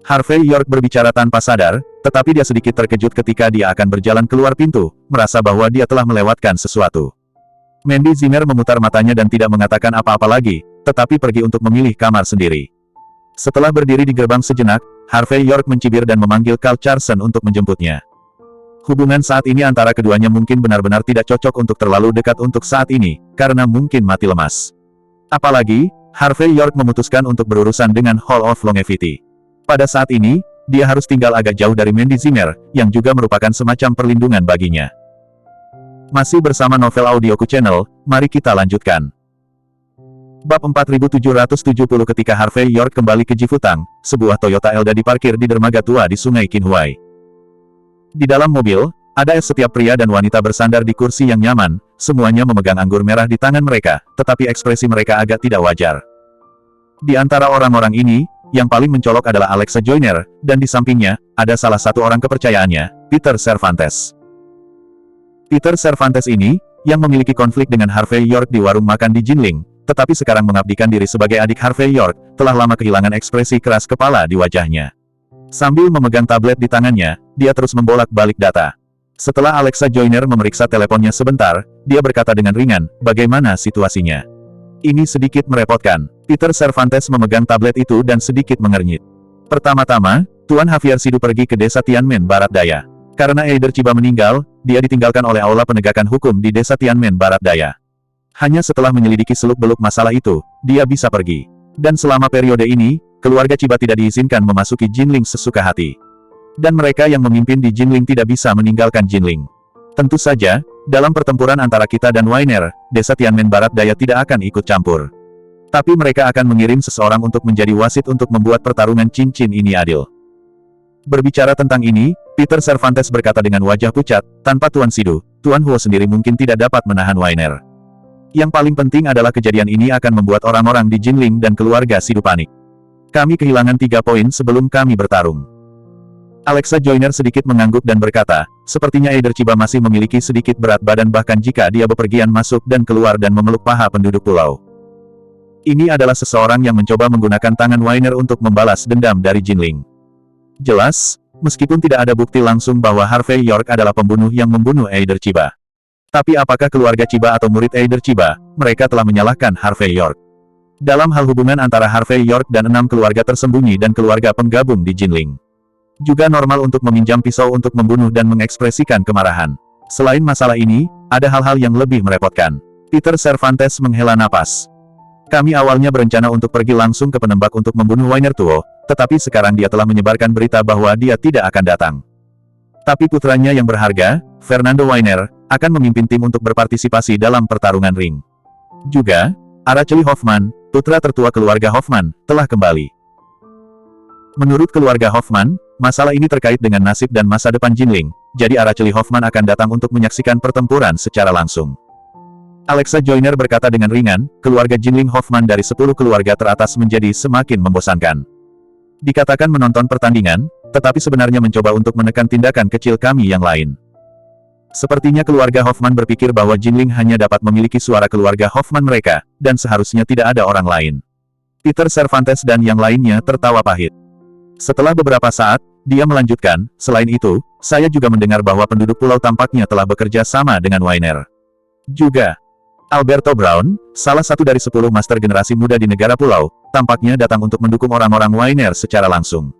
A: Harvey York berbicara tanpa sadar, tetapi dia sedikit terkejut ketika dia akan berjalan keluar pintu, merasa bahwa dia telah melewatkan sesuatu. Mandy Zimmer memutar matanya dan tidak mengatakan apa-apa lagi, tetapi pergi untuk memilih kamar sendiri. Setelah berdiri di gerbang sejenak, Harvey York mencibir dan memanggil Carl Carson untuk menjemputnya. Hubungan saat ini antara keduanya mungkin benar-benar tidak cocok untuk terlalu dekat untuk saat ini, karena mungkin mati lemas. Apalagi, Harvey York memutuskan untuk berurusan dengan Hall of Longevity. Pada saat ini, dia harus tinggal agak jauh dari Mandy Zimmer, yang juga merupakan semacam perlindungan baginya. Masih bersama Novel Audioku Channel, mari kita lanjutkan. Bab 4770 ketika Harvey York kembali ke Jifutang, sebuah Toyota Elda diparkir di dermaga tua di Sungai Qinhuai. Di dalam mobil, ada setiap pria dan wanita bersandar di kursi yang nyaman, semuanya memegang anggur merah di tangan mereka, tetapi ekspresi mereka agak tidak wajar. Di antara orang-orang ini, yang paling mencolok adalah Alexa Joyner, dan di sampingnya, ada salah satu orang kepercayaannya, Peter Cervantes. Peter Cervantes ini, yang memiliki konflik dengan Harvey York di warung makan di Jinling, tetapi sekarang mengabdikan diri sebagai adik Harvey York, telah lama kehilangan ekspresi keras kepala di wajahnya. Sambil memegang tablet di tangannya, dia terus membolak-balik data. Setelah Alexa Joyner memeriksa teleponnya sebentar, dia berkata dengan ringan, "Bagaimana situasinya?" Ini sedikit merepotkan. Peter Cervantes memegang tablet itu dan sedikit mengernyit. Pertama-tama, Tuan Javier Sidu pergi ke desa Tianmen Barat Daya. Karena Eider Chiba meninggal, dia ditinggalkan oleh Aula Penegakan Hukum di desa Tianmen Barat Daya. Hanya setelah menyelidiki seluk-beluk masalah itu, dia bisa pergi. Dan selama periode ini, keluarga Chiba tidak diizinkan memasuki Jinling sesuka hati. Dan mereka yang memimpin di Jinling tidak bisa meninggalkan Jinling. Tentu saja, dalam pertempuran antara kita dan Wainer, desa Tianmen Barat Daya tidak akan ikut campur. Tapi mereka akan mengirim seseorang untuk menjadi wasit untuk membuat pertarungan cincin ini adil. Berbicara tentang ini, Peter Cervantes berkata dengan wajah pucat, "Tanpa Tuan Sidu, Tuan Huo sendiri mungkin tidak dapat menahan Wainer. Yang paling penting adalah kejadian ini akan membuat orang-orang di Jinling dan keluarga Sidu panik. Kami kehilangan 3 poin sebelum kami bertarung." Alexa Joyner sedikit mengangguk dan berkata, "Sepertinya Eider Chiba masih memiliki sedikit berat badan bahkan jika dia bepergian masuk dan keluar dan memeluk paha penduduk pulau. Ini adalah seseorang yang mencoba menggunakan tangan Wainer untuk membalas dendam dari Jinling. Jelas, meskipun tidak ada bukti langsung bahwa Harvey York adalah pembunuh yang membunuh Eider Chiba. Tapi apakah keluarga Chiba atau murid Eider Chiba, mereka telah menyalahkan Harvey York. Dalam hal hubungan antara Harvey York dan 6 keluarga tersembunyi dan keluarga penggabung di Jinling. Juga normal untuk meminjam pisau untuk membunuh dan mengekspresikan kemarahan. Selain masalah ini, ada hal-hal yang lebih merepotkan." Peter Cervantes menghela napas. "Kami awalnya berencana untuk pergi langsung ke penembak untuk membunuh Wainer Tuo, tetapi sekarang dia telah menyebarkan berita bahwa dia tidak akan datang. Tapi putranya yang berharga, Fernando Wainer, akan memimpin tim untuk berpartisipasi dalam pertarungan ring. Juga, Araceli Hoffman, putra tertua keluarga Hoffman, telah kembali. Menurut keluarga Hoffman, masalah ini terkait dengan nasib dan masa depan Jinling, jadi Araceli Hoffman akan datang untuk menyaksikan pertempuran secara langsung." Alexa Joyner berkata dengan ringan, "Keluarga Jinling Hoffman dari 10 keluarga teratas menjadi semakin membosankan. Dikatakan menonton pertandingan, tetapi sebenarnya mencoba untuk menekan tindakan kecil kami yang lain. Sepertinya keluarga Hoffman berpikir bahwa Jinling hanya dapat memiliki suara keluarga Hoffman mereka, dan seharusnya tidak ada orang lain." Peter Cervantes dan yang lainnya tertawa pahit. Setelah beberapa saat, dia melanjutkan, "Selain itu, saya juga mendengar bahwa penduduk pulau tampaknya telah bekerja sama dengan Wainer. Juga, Alberto Brown, salah satu dari 10 master generasi muda di negara pulau, tampaknya datang untuk mendukung orang-orang Wainer secara langsung.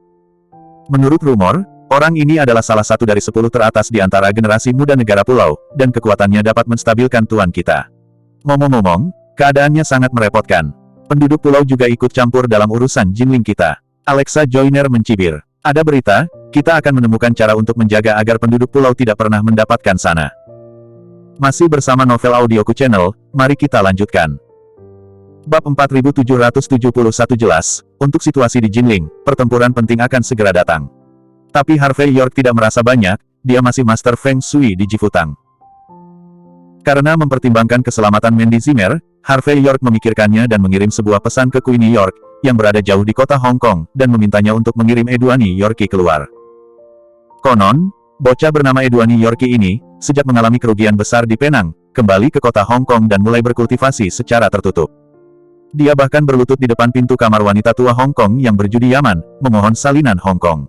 A: Menurut rumor, orang ini adalah salah satu dari 10 teratas di antara generasi muda negara pulau, dan kekuatannya dapat menstabilkan tuan kita. Ngomong-ngomong, keadaannya sangat merepotkan. Penduduk pulau juga ikut campur dalam urusan Jinling kita." Alexa Joyner mencibir, "Ada berita, kita akan menemukan cara untuk menjaga agar penduduk pulau tidak pernah mendapatkan sana." Masih bersama Novel Audioku Channel, mari kita lanjutkan. Bab 4771 jelas, untuk situasi di Jinling, pertempuran penting akan segera datang. Tapi Harvey York tidak merasa banyak, dia masih Master Feng Shui di Jifutang. Karena mempertimbangkan keselamatan Mandy Zimmer, Harvey York memikirkannya dan mengirim sebuah pesan ke Queenie York, yang berada jauh di kota Hong Kong, dan memintanya untuk mengirim Edwani Yorkie keluar. Konon, bocah bernama Edwani Yorkie ini, sejak mengalami kerugian besar di Penang, kembali ke kota Hong Kong dan mulai berkultivasi secara tertutup. Dia bahkan berlutut di depan pintu kamar wanita tua Hong Kong yang berjudi Yaman, memohon salinan Hong Kong.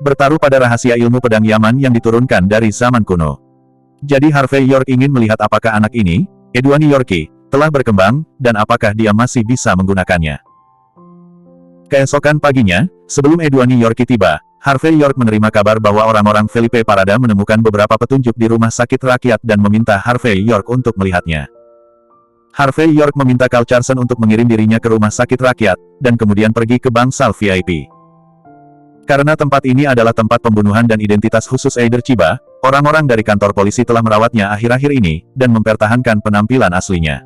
A: Bertaruh pada rahasia ilmu pedang Yaman yang diturunkan dari zaman kuno. Jadi Harvey York ingin melihat apakah anak ini, Edwani Yorkie, telah berkembang, dan apakah dia masih bisa menggunakannya. Keesokan paginya, sebelum Edwani Yorkie tiba, Harvey York menerima kabar bahwa orang-orang Felipe Parada menemukan beberapa petunjuk di rumah sakit rakyat dan meminta Harvey York untuk melihatnya. Harvey York meminta Carl Carson untuk mengirim dirinya ke rumah sakit rakyat, dan kemudian pergi ke bangsal VIP. Karena tempat ini adalah tempat pembunuhan dan identitas khusus Eider Chiba, orang-orang dari kantor polisi telah merawatnya akhir-akhir ini, dan mempertahankan penampilan aslinya.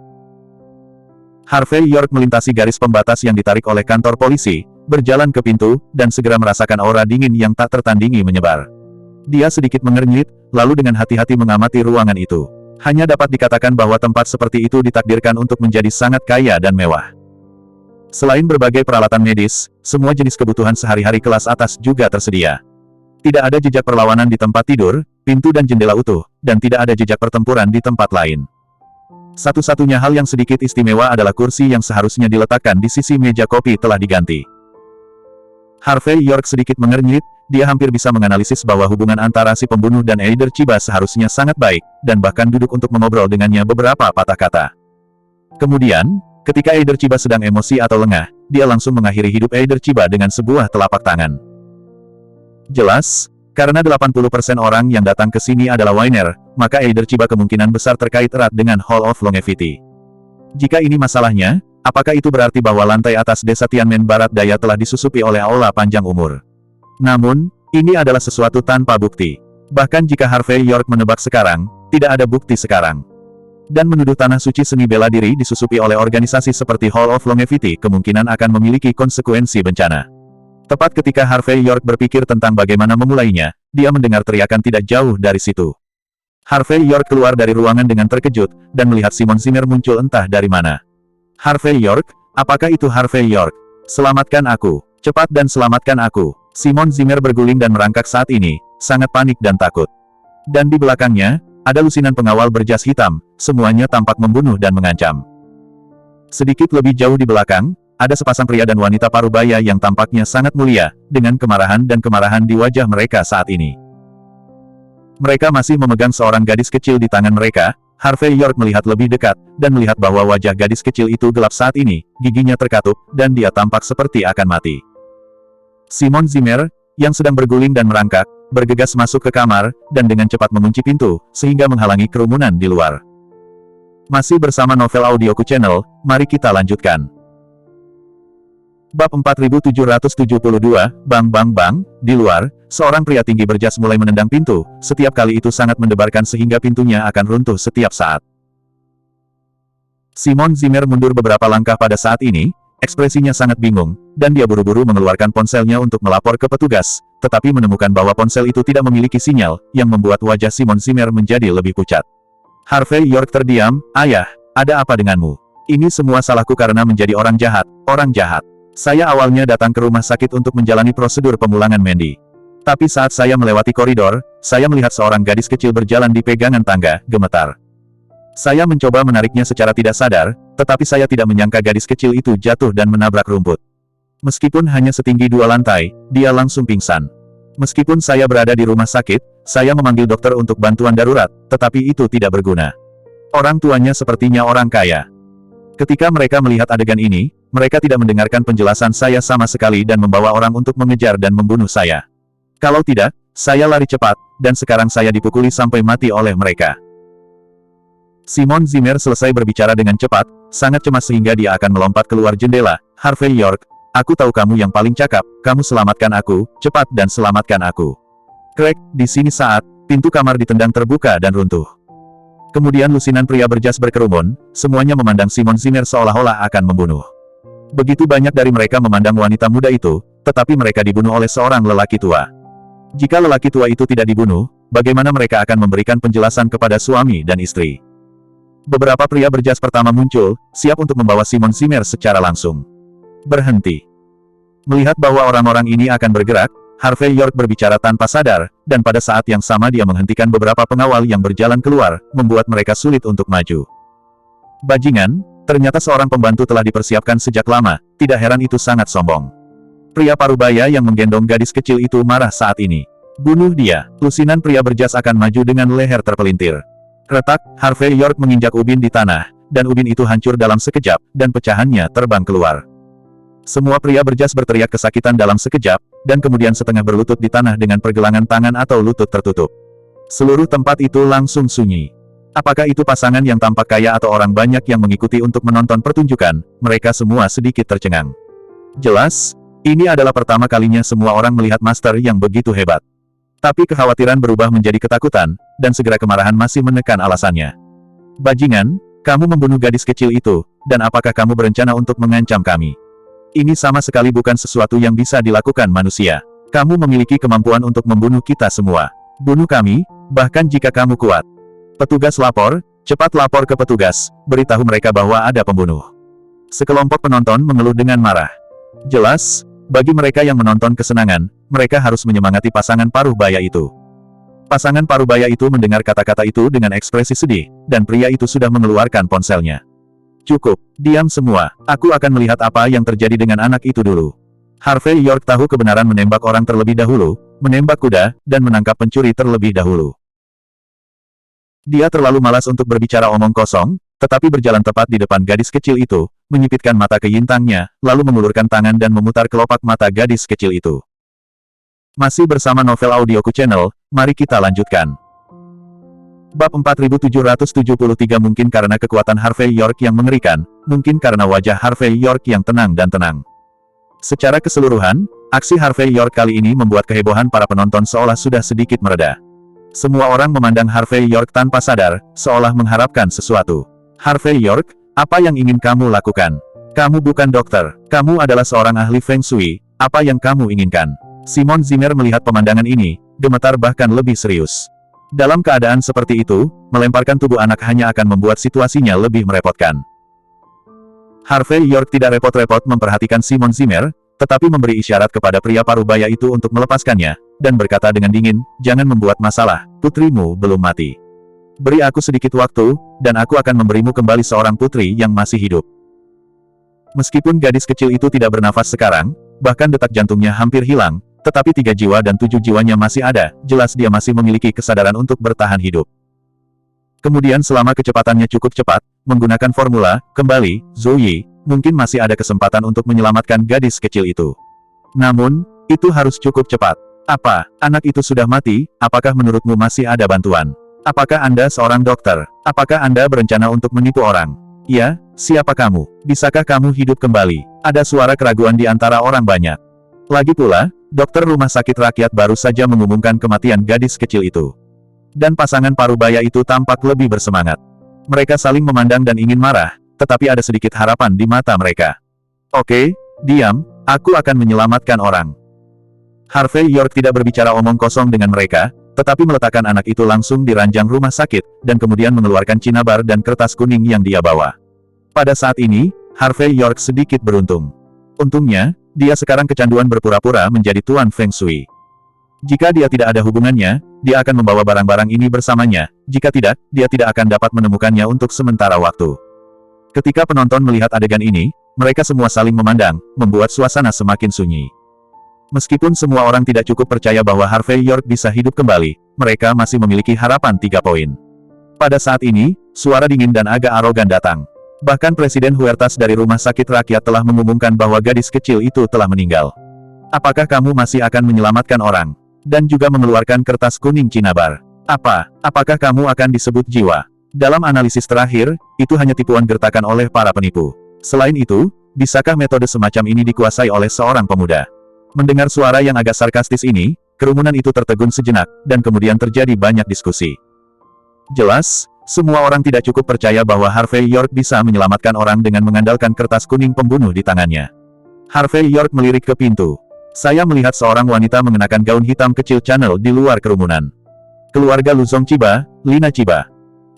A: Harvey York melintasi garis pembatas yang ditarik oleh kantor polisi, berjalan ke pintu, dan segera merasakan aura dingin yang tak tertandingi menyebar. Dia sedikit mengernyit, lalu dengan hati-hati mengamati ruangan itu. Hanya dapat dikatakan bahwa tempat seperti itu ditakdirkan untuk menjadi sangat kaya dan mewah. Selain berbagai peralatan medis, semua jenis kebutuhan sehari-hari kelas atas juga tersedia. Tidak ada jejak perlawanan di tempat tidur, pintu dan jendela utuh, dan tidak ada jejak pertempuran di tempat lain. Satu-satunya hal yang sedikit istimewa adalah kursi yang seharusnya diletakkan di sisi meja kopi telah diganti. Harvey York sedikit mengernyit, dia hampir bisa menganalisis bahwa hubungan antara si pembunuh dan Eider Chiba seharusnya sangat baik, dan bahkan duduk untuk mengobrol dengannya beberapa patah kata. Kemudian, ketika Eider Chiba sedang emosi atau lengah, dia langsung mengakhiri hidup Eider Chiba dengan sebuah telapak tangan. Jelas, karena 80% orang yang datang ke sini adalah Winer, maka Eider Chiba kemungkinan besar terkait erat dengan Hall of Longevity. Jika ini masalahnya, apakah itu berarti bahwa lantai atas desa Tianmen Barat Daya telah disusupi oleh aula panjang umur? Namun, ini adalah sesuatu tanpa bukti. Bahkan jika Harvey York menebak sekarang, tidak ada bukti sekarang. Dan menuduh tanah suci seni bela diri disusupi oleh organisasi seperti Hall of Longevity kemungkinan akan memiliki konsekuensi bencana. Tepat ketika Harvey York berpikir tentang bagaimana memulainya, dia mendengar teriakan tidak jauh dari situ. Harvey York keluar dari ruangan dengan terkejut, dan melihat Simon Zimmer muncul entah dari mana. Harvey York, apakah itu Harvey York? Selamatkan aku, cepat dan selamatkan aku. Simon Zimmer berguling dan merangkak saat ini, sangat panik dan takut. Dan di belakangnya, ada lusinan pengawal berjas hitam, semuanya tampak membunuh dan mengancam. Sedikit lebih jauh di belakang, ada sepasang pria dan wanita parubaya yang tampaknya sangat mulia, dengan kemarahan dan kemarahan di wajah mereka saat ini. Mereka masih memegang seorang gadis kecil di tangan mereka. Harvey York melihat lebih dekat, dan melihat bahwa wajah gadis kecil itu gelap saat ini, giginya terkatup, dan dia tampak seperti akan mati. Simon Zimmer, yang sedang berguling dan merangkak, bergegas masuk ke kamar, dan dengan cepat mengunci pintu, sehingga menghalangi kerumunan di luar. Masih bersama Novel Audioku Channel, mari kita lanjutkan. Bab 4772, Bang Bang Bang, di luar, seorang pria tinggi berjas mulai menendang pintu, setiap kali itu sangat mendebarkan sehingga pintunya akan runtuh setiap saat. Simon Zimmer mundur beberapa langkah pada saat ini, ekspresinya sangat bingung, dan dia buru-buru mengeluarkan ponselnya untuk melapor ke petugas, tetapi menemukan bahwa ponsel itu tidak memiliki sinyal, yang membuat wajah Simon Zimmer menjadi lebih pucat. Harvey York terdiam, "Ayah, ada apa denganmu? Ini semua salahku karena menjadi orang jahat, orang jahat. Saya awalnya datang ke rumah sakit untuk menjalani prosedur pemulangan Mandy. Tapi saat saya melewati koridor, saya melihat seorang gadis kecil berjalan di pegangan tangga, gemetar. Saya mencoba menariknya secara tidak sadar, tetapi saya tidak menyangka gadis kecil itu jatuh dan menabrak rumput. Meskipun hanya setinggi 2 lantai, dia langsung pingsan. Meskipun saya berada di rumah sakit, saya memanggil dokter untuk bantuan darurat, tetapi itu tidak berguna. Orang tuanya sepertinya orang kaya. Ketika mereka melihat adegan ini, mereka tidak mendengarkan penjelasan saya sama sekali dan membawa orang untuk mengejar dan membunuh saya. Kalau tidak, saya lari cepat, dan sekarang saya dipukuli sampai mati oleh mereka." Simon Zimmer selesai berbicara dengan cepat, sangat cemas sehingga dia akan melompat keluar jendela. "Harvey York, aku tahu kamu yang paling cakap, kamu selamatkan aku, cepat dan selamatkan aku." Krek, di sini saat, pintu kamar ditendang terbuka dan runtuh. Kemudian lusinan pria berjas berkerumun, semuanya memandang Simon Zimmer seolah-olah akan membunuh. Begitu banyak dari mereka memandang wanita muda itu, tetapi mereka dibunuh oleh seorang lelaki tua. Jika lelaki tua itu tidak dibunuh, bagaimana mereka akan memberikan penjelasan kepada suami dan istri? Beberapa pria berjas pertama muncul, siap untuk membawa Simon Zimmer secara langsung. "Berhenti." Melihat bahwa orang-orang ini akan bergerak, Harvey York berbicara tanpa sadar, dan pada saat yang sama dia menghentikan beberapa pengawal yang berjalan keluar, membuat mereka sulit untuk maju. Bajingan, ternyata seorang pembantu telah dipersiapkan sejak lama, tidak heran itu sangat sombong. Pria parubaya yang menggendong gadis kecil itu marah saat ini. "Bunuh dia." Lusinan pria berjas akan maju dengan leher terpelintir. Retak, Harvey York menginjak ubin di tanah, dan ubin itu hancur dalam sekejap, dan pecahannya terbang keluar. Semua pria berjas berteriak kesakitan dalam sekejap, dan kemudian setengah berlutut di tanah dengan pergelangan tangan atau lutut tertutup. Seluruh tempat itu langsung sunyi. Apakah itu pasangan yang tampak kaya atau orang banyak yang mengikuti untuk menonton pertunjukan? Mereka semua sedikit tercengang. Jelas, ini adalah pertama kalinya semua orang melihat master yang begitu hebat. Tapi kekhawatiran berubah menjadi ketakutan, dan segera kemarahan masih menekan alasannya. "Bajingan, kamu membunuh gadis kecil itu, dan apakah kamu berencana untuk mengancam kami? Ini sama sekali bukan sesuatu yang bisa dilakukan manusia. Kamu memiliki kemampuan untuk membunuh kita semua. Bunuh kami, bahkan jika kamu kuat. Petugas lapor, cepat lapor ke petugas, beritahu mereka bahwa ada pembunuh. Sekelompok penonton mengeluh dengan marah. Jelas, bagi mereka yang menonton kesenangan, mereka harus menyemangati pasangan paruh baya itu. Pasangan paruh baya itu mendengar kata-kata itu dengan ekspresi sedih, dan pria itu sudah mengeluarkan ponselnya. Cukup, diam semua, aku akan melihat apa yang terjadi dengan anak itu dulu. Harvey York tahu kebenaran menembak orang terlebih dahulu, menembak kuda, dan menangkap pencuri terlebih dahulu. Dia terlalu malas untuk berbicara omong kosong, tetapi berjalan tepat di depan gadis kecil itu, menyipitkan mata ke Yintangnya, lalu mengulurkan tangan dan memutar kelopak mata gadis kecil itu. Masih bersama Novel Audioku Channel, mari kita lanjutkan. Bab 4773. Mungkin karena kekuatan Harvey York yang mengerikan, mungkin karena wajah Harvey York yang tenang dan tenang. Secara keseluruhan, aksi Harvey York kali ini membuat kehebohan para penonton seolah sudah sedikit mereda. Semua orang memandang Harvey York tanpa sadar, seolah mengharapkan sesuatu. Harvey York, apa yang ingin kamu lakukan? Kamu bukan dokter, kamu adalah seorang ahli Feng Shui, apa yang kamu inginkan? Simon Zimmer melihat pemandangan ini, gemetar bahkan lebih serius. Dalam keadaan seperti itu, melemparkan tubuh anak hanya akan membuat situasinya lebih merepotkan. Harvey York tidak repot-repot memperhatikan Simon Zimmer, tetapi memberi isyarat kepada pria paruh baya itu untuk melepaskannya, dan berkata dengan dingin, jangan membuat masalah, putrimu belum mati. Beri aku sedikit waktu, dan aku akan memberimu kembali seorang putri yang masih hidup. Meskipun gadis kecil itu tidak bernafas sekarang, bahkan detak jantungnya hampir hilang, tetapi 3 jiwa dan 7 jiwanya masih ada, jelas dia masih memiliki kesadaran untuk bertahan hidup. Kemudian selama kecepatannya cukup cepat, menggunakan formula, kembali, Zhou Yi, mungkin masih ada kesempatan untuk menyelamatkan gadis kecil itu. Namun, itu harus cukup cepat. Apa, anak itu sudah mati, apakah menurutmu masih ada bantuan? Apakah Anda seorang dokter? Apakah Anda berencana untuk menipu orang? Ya, siapa kamu? Bisakah kamu hidup kembali? Ada suara keraguan di antara orang banyak. Lagi pula, dokter rumah sakit rakyat baru saja mengumumkan kematian gadis kecil itu. Dan pasangan paruh baya itu tampak lebih bersemangat. Mereka saling memandang dan ingin marah, tetapi ada sedikit harapan di mata mereka. Oke, diam, aku akan menyelamatkan orang. Harvey York tidak berbicara omong kosong dengan mereka, tetapi meletakkan anak itu langsung di ranjang rumah sakit, dan kemudian mengeluarkan cinabar dan kertas kuning yang dia bawa. Pada saat ini, Harvey York sedikit beruntung. Untungnya, dia sekarang kecanduan berpura-pura menjadi tuan Feng Shui. Jika dia tidak ada hubungannya, dia akan membawa barang-barang ini bersamanya, jika tidak, dia tidak akan dapat menemukannya untuk sementara waktu. Ketika penonton melihat adegan ini, mereka semua saling memandang, membuat suasana semakin sunyi. Meskipun semua orang tidak cukup percaya bahwa Harvey York bisa hidup kembali, mereka masih memiliki harapan 3 poin. Pada saat ini, suara dingin dan agak arogan datang. Bahkan Presiden Huertas dari Rumah Sakit Rakyat telah mengumumkan bahwa gadis kecil itu telah meninggal. Apakah kamu masih akan menyelamatkan orang? Dan juga mengeluarkan kertas kuning cinabar. Apakah kamu akan disebut jiwa? Dalam analisis terakhir, itu hanya tipuan gertakan oleh para penipu. Selain itu, bisakah metode semacam ini dikuasai oleh seorang pemuda? Mendengar suara yang agak sarkastis ini, kerumunan itu tertegun sejenak, dan kemudian terjadi banyak diskusi. Jelas, semua orang tidak cukup percaya bahwa Harvey York bisa menyelamatkan orang dengan mengandalkan kertas kuning pembunuh di tangannya. Harvey York melirik ke pintu. Saya melihat seorang wanita mengenakan gaun hitam kecil Chanel di luar kerumunan. Keluarga Luzong Chiba, Lina Chiba.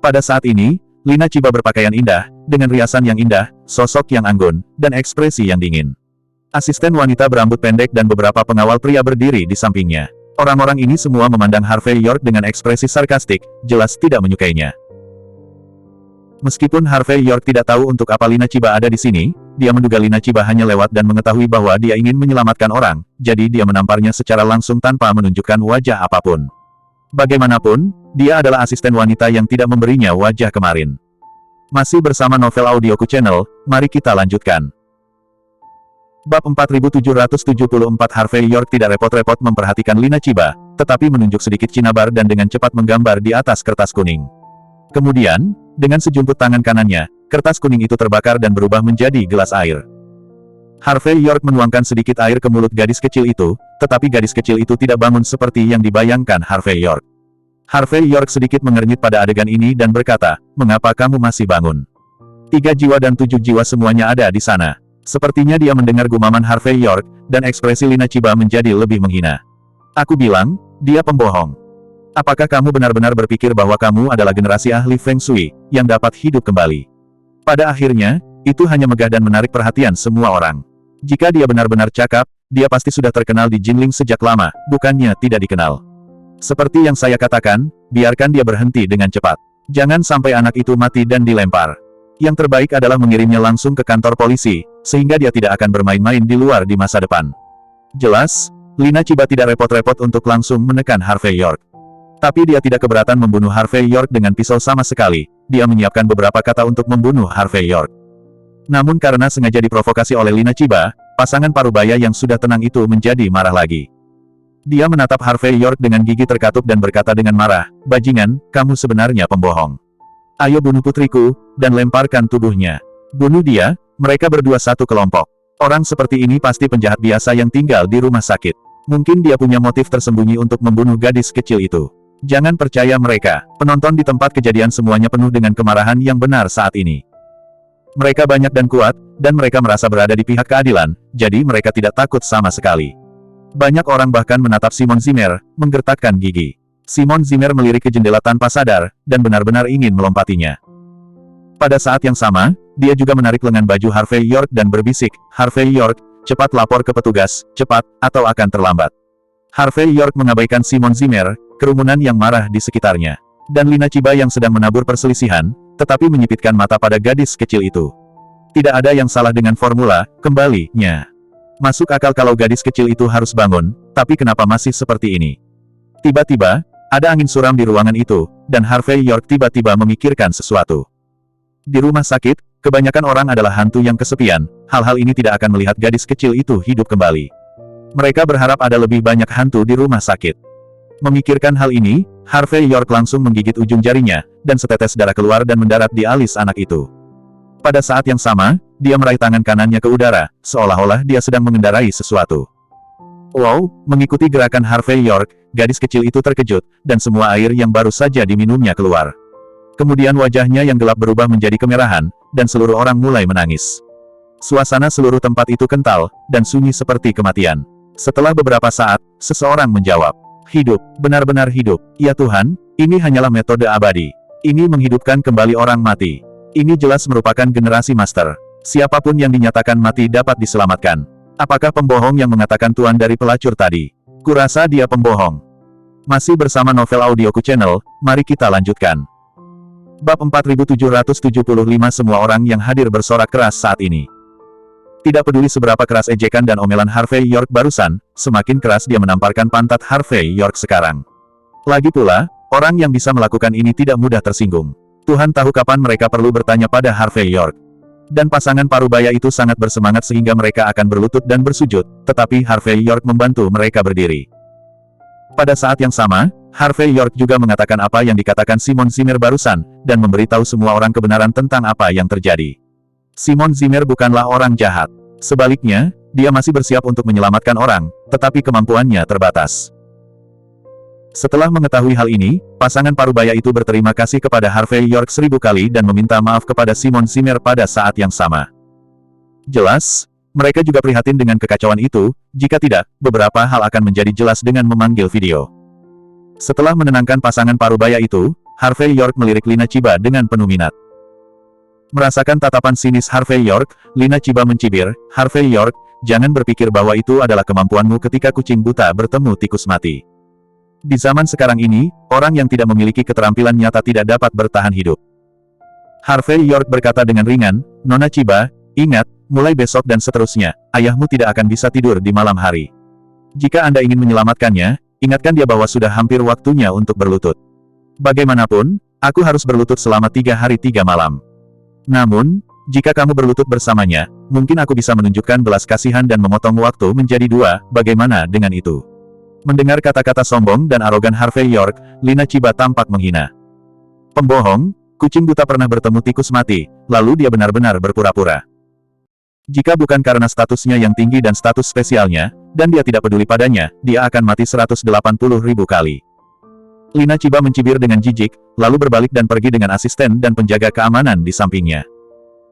A: Pada saat ini, Lina Chiba berpakaian indah, dengan riasan yang indah, sosok yang anggun, dan ekspresi yang dingin. Asisten wanita berambut pendek dan beberapa pengawal pria berdiri di sampingnya. Orang-orang ini semua memandang Harvey York dengan ekspresi sarkastik, jelas tidak menyukainya. Meskipun Harvey York tidak tahu untuk apa Lina Chiba ada di sini, dia menduga Lina Chiba hanya lewat dan mengetahui bahwa dia ingin menyelamatkan orang, jadi dia menamparnya secara langsung tanpa menunjukkan wajah apapun. Bagaimanapun, dia adalah asisten wanita yang tidak memberinya wajah kemarin. Masih bersama Novel Audioku Channel, mari kita lanjutkan. Bab 4774. Harvey York tidak repot-repot memperhatikan Lina Chiba, tetapi menunjuk sedikit cinabar dan dengan cepat menggambar di atas kertas kuning. Kemudian, dengan sejumput tangan kanannya, kertas kuning itu terbakar dan berubah menjadi gelas air. Harvey York menuangkan sedikit air ke mulut gadis kecil itu, tetapi gadis kecil itu tidak bangun seperti yang dibayangkan Harvey York. Harvey York sedikit mengernyit pada adegan ini dan berkata, "Mengapa kamu masih bangun? 3 jiwa dan 7 jiwa semuanya ada di sana." Sepertinya dia mendengar gumaman Harvey York, dan ekspresi Lina Chiba menjadi lebih menghina. "Aku bilang, dia pembohong. Apakah kamu benar-benar berpikir bahwa kamu adalah generasi ahli Feng Shui, yang dapat hidup kembali? Pada akhirnya, itu hanya megah dan menarik perhatian semua orang. Jika dia benar-benar cakap, dia pasti sudah terkenal di Jinling sejak lama, bukannya tidak dikenal. Seperti yang saya katakan, biarkan dia berhenti dengan cepat. Jangan sampai anak itu mati dan dilempar. Yang terbaik adalah mengirimnya langsung ke kantor polisi, sehingga dia tidak akan bermain-main di luar di masa depan. Jelas, Lina Chiba tidak repot-repot untuk langsung menekan Harvey York. Tapi dia tidak keberatan membunuh Harvey York dengan pisau sama sekali, dia menyiapkan beberapa kata untuk membunuh Harvey York. Namun karena sengaja diprovokasi oleh Lina Chiba, pasangan parubaya yang sudah tenang itu menjadi marah lagi. Dia menatap Harvey York dengan gigi terkatup dan berkata dengan marah, "Bajingan, kamu sebenarnya pembohong. Ayo bunuh putriku, dan lemparkan tubuhnya. Bunuh dia." Mereka berdua satu kelompok. Orang seperti ini pasti penjahat biasa yang tinggal di rumah sakit. Mungkin dia punya motif tersembunyi untuk membunuh gadis kecil itu. Jangan percaya mereka. Penonton di tempat kejadian semuanya penuh dengan kemarahan yang benar saat ini. Mereka banyak dan kuat, dan mereka merasa berada di pihak keadilan, jadi mereka tidak takut sama sekali. Banyak orang bahkan menatap Simon Zimmer, menggertakkan gigi. Simon Zimmer melirik ke jendela tanpa sadar, dan benar-benar ingin melompatinya. Pada saat yang sama, dia juga menarik lengan baju Harvey York dan berbisik, "Harvey York, cepat lapor ke petugas, cepat, atau akan terlambat." Harvey York mengabaikan Simon Zimmer, kerumunan yang marah di sekitarnya. Dan Lina Chiba yang sedang menabur perselisihan, tetapi menyipitkan mata pada gadis kecil itu. Tidak ada yang salah dengan formula, kembalinya. Masuk akal kalau gadis kecil itu harus bangun, tapi kenapa masih seperti ini? Tiba-tiba, ada angin suram di ruangan itu, dan Harvey York tiba-tiba memikirkan sesuatu. Di rumah sakit, kebanyakan orang adalah hantu yang kesepian, hal-hal ini tidak akan melihat gadis kecil itu hidup kembali. Mereka berharap ada lebih banyak hantu di rumah sakit. Memikirkan hal ini, Harvey York langsung menggigit ujung jarinya, dan setetes darah keluar dan mendarat di alis anak itu. Pada saat yang sama, dia meraih tangan kanannya ke udara, seolah-olah dia sedang mengendarai sesuatu. Wow, mengikuti gerakan Harvey York, gadis kecil itu terkejut, dan semua air yang baru saja diminumnya keluar. Kemudian wajahnya yang gelap berubah menjadi kemerahan, dan seluruh orang mulai menangis. Suasana seluruh tempat itu kental, dan sunyi seperti kematian. Setelah beberapa saat, seseorang menjawab, "Hidup, benar-benar hidup. Ya Tuhan, ini hanyalah metode abadi. Ini menghidupkan kembali orang mati. Ini jelas merupakan generasi master. Siapapun yang dinyatakan mati dapat diselamatkan." Apakah pembohong yang mengatakan tuan dari pelacur tadi? Kurasa dia pembohong. Masih bersama Novel Audioku Channel, mari kita lanjutkan. Bab 4775. Semua orang yang hadir bersorak keras saat ini. Tidak peduli seberapa keras ejekan dan omelan Harvey York barusan, semakin keras dia menamparkan pantat Harvey York sekarang. Lagi pula, orang yang bisa melakukan ini tidak mudah tersinggung. Tuhan tahu kapan mereka perlu bertanya pada Harvey York. Dan pasangan parubaya itu sangat bersemangat sehingga mereka akan berlutut dan bersujud, tetapi Harvey York membantu mereka berdiri. Pada saat yang sama, Harvey York juga mengatakan apa yang dikatakan Simon Zimmer barusan, dan memberitahu semua orang kebenaran tentang apa yang terjadi. Simon Zimmer bukanlah orang jahat. Sebaliknya, dia masih bersiap untuk menyelamatkan orang, tetapi kemampuannya terbatas. Setelah mengetahui hal ini, pasangan parubaya itu berterima kasih kepada Harvey York 1000 kali dan meminta maaf kepada Simon Zimmer pada saat yang sama. Jelas, mereka juga prihatin dengan kekacauan itu, jika tidak, beberapa hal akan menjadi jelas dengan memanggil video. Setelah menenangkan pasangan parubaya itu, Harvey York melirik Lina Chiba dengan penuh minat. Merasakan tatapan sinis Harvey York, Lina Chiba mencibir, "Harvey York, jangan berpikir bahwa itu adalah kemampuanmu ketika kucing buta bertemu tikus mati. Di zaman sekarang ini, orang yang tidak memiliki keterampilan nyata tidak dapat bertahan hidup." Harvey York berkata dengan ringan, "Nona Chiba, ingat, mulai besok dan seterusnya, ayahmu tidak akan bisa tidur di malam hari. Jika Anda ingin menyelamatkannya, ingatkan dia bahwa sudah hampir waktunya untuk berlutut. Bagaimanapun, aku harus berlutut selama 3 hari 3 malam. Namun, jika kamu berlutut bersamanya, mungkin aku bisa menunjukkan belas kasihan dan memotong waktu menjadi 2, bagaimana dengan itu?" Mendengar kata-kata sombong dan arogan Harvey York, Lina Chiba tampak menghina. Pembohong, kucing buta pernah bertemu tikus mati, lalu dia benar-benar berpura-pura. Jika bukan karena statusnya yang tinggi dan status spesialnya, dan dia tidak peduli padanya, dia akan mati 180.000 kali. Lina Chiba mencibir dengan jijik, lalu berbalik dan pergi dengan asisten dan penjaga keamanan di sampingnya.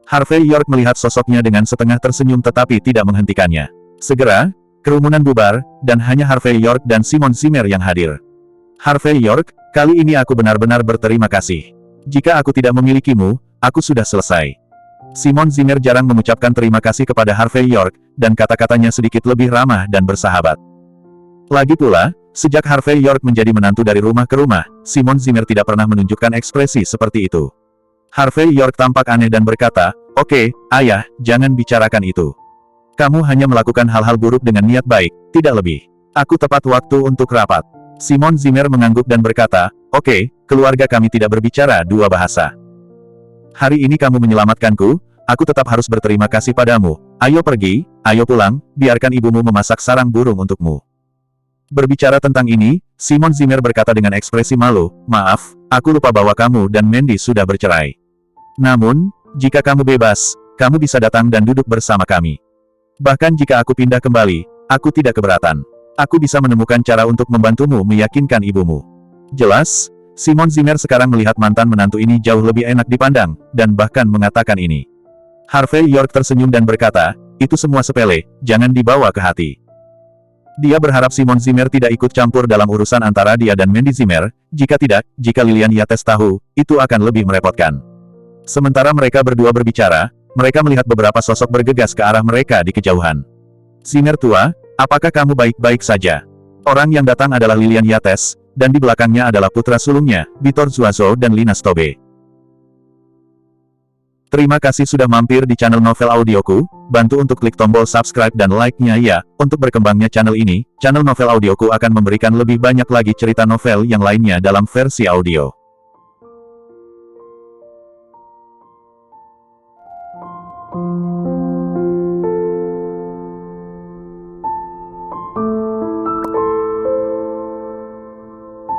A: Harvey York melihat sosoknya dengan setengah tersenyum tetapi tidak menghentikannya. Segera, kerumunan bubar, dan hanya Harvey York dan Simon Zimmer yang hadir. Harvey York, kali ini aku benar-benar berterima kasih. Jika aku tidak memilikimu, aku sudah selesai. Simon Zimmer jarang mengucapkan terima kasih kepada Harvey York, dan kata-katanya sedikit lebih ramah dan bersahabat. Lagi pula, sejak Harvey York menjadi menantu dari rumah ke rumah, Simon Zimmer tidak pernah menunjukkan ekspresi seperti itu. Harvey York tampak aneh dan berkata, "Oke, ayah, jangan bicarakan itu. Kamu hanya melakukan hal-hal buruk dengan niat baik, tidak lebih. Aku tepat waktu untuk rapat." Simon Zimmer mengangguk dan berkata, "Oke, keluarga kami tidak berbicara dua bahasa. Hari ini kamu menyelamatkanku, aku tetap harus berterima kasih padamu. Ayo pergi, ayo pulang, biarkan ibumu memasak sarang burung untukmu." Berbicara tentang ini, Simon Zimmer berkata dengan ekspresi malu, "Maaf, aku lupa bahwa kamu dan Mandy sudah bercerai. Namun, jika kamu bebas, kamu bisa datang dan duduk bersama kami. Bahkan jika aku pindah kembali, aku tidak keberatan. Aku bisa menemukan cara untuk membantumu meyakinkan ibumu." Jelas, Simon Zimmer sekarang melihat mantan menantu ini jauh lebih enak dipandang, dan bahkan mengatakan ini. Harvey York tersenyum dan berkata, "Itu semua sepele, jangan dibawa ke hati." Dia berharap Simon Zimmer tidak ikut campur dalam urusan antara dia dan Mandy Zimmer, jika tidak, jika Lilian Yates tahu, itu akan lebih merepotkan. Sementara mereka berdua berbicara, mereka melihat beberapa sosok bergegas ke arah mereka di kejauhan. "Zimmer tua, apakah kamu baik-baik saja?" Orang yang datang adalah Lilian Yates, dan di belakangnya adalah putra sulungnya, Vitor Zuazo dan Lina Stobe. Terima kasih sudah mampir di channel Novel Audioku, bantu untuk klik tombol subscribe dan like-nya ya. Untuk berkembangnya channel ini, channel Novel Audioku akan memberikan lebih banyak lagi cerita novel yang lainnya dalam versi audio.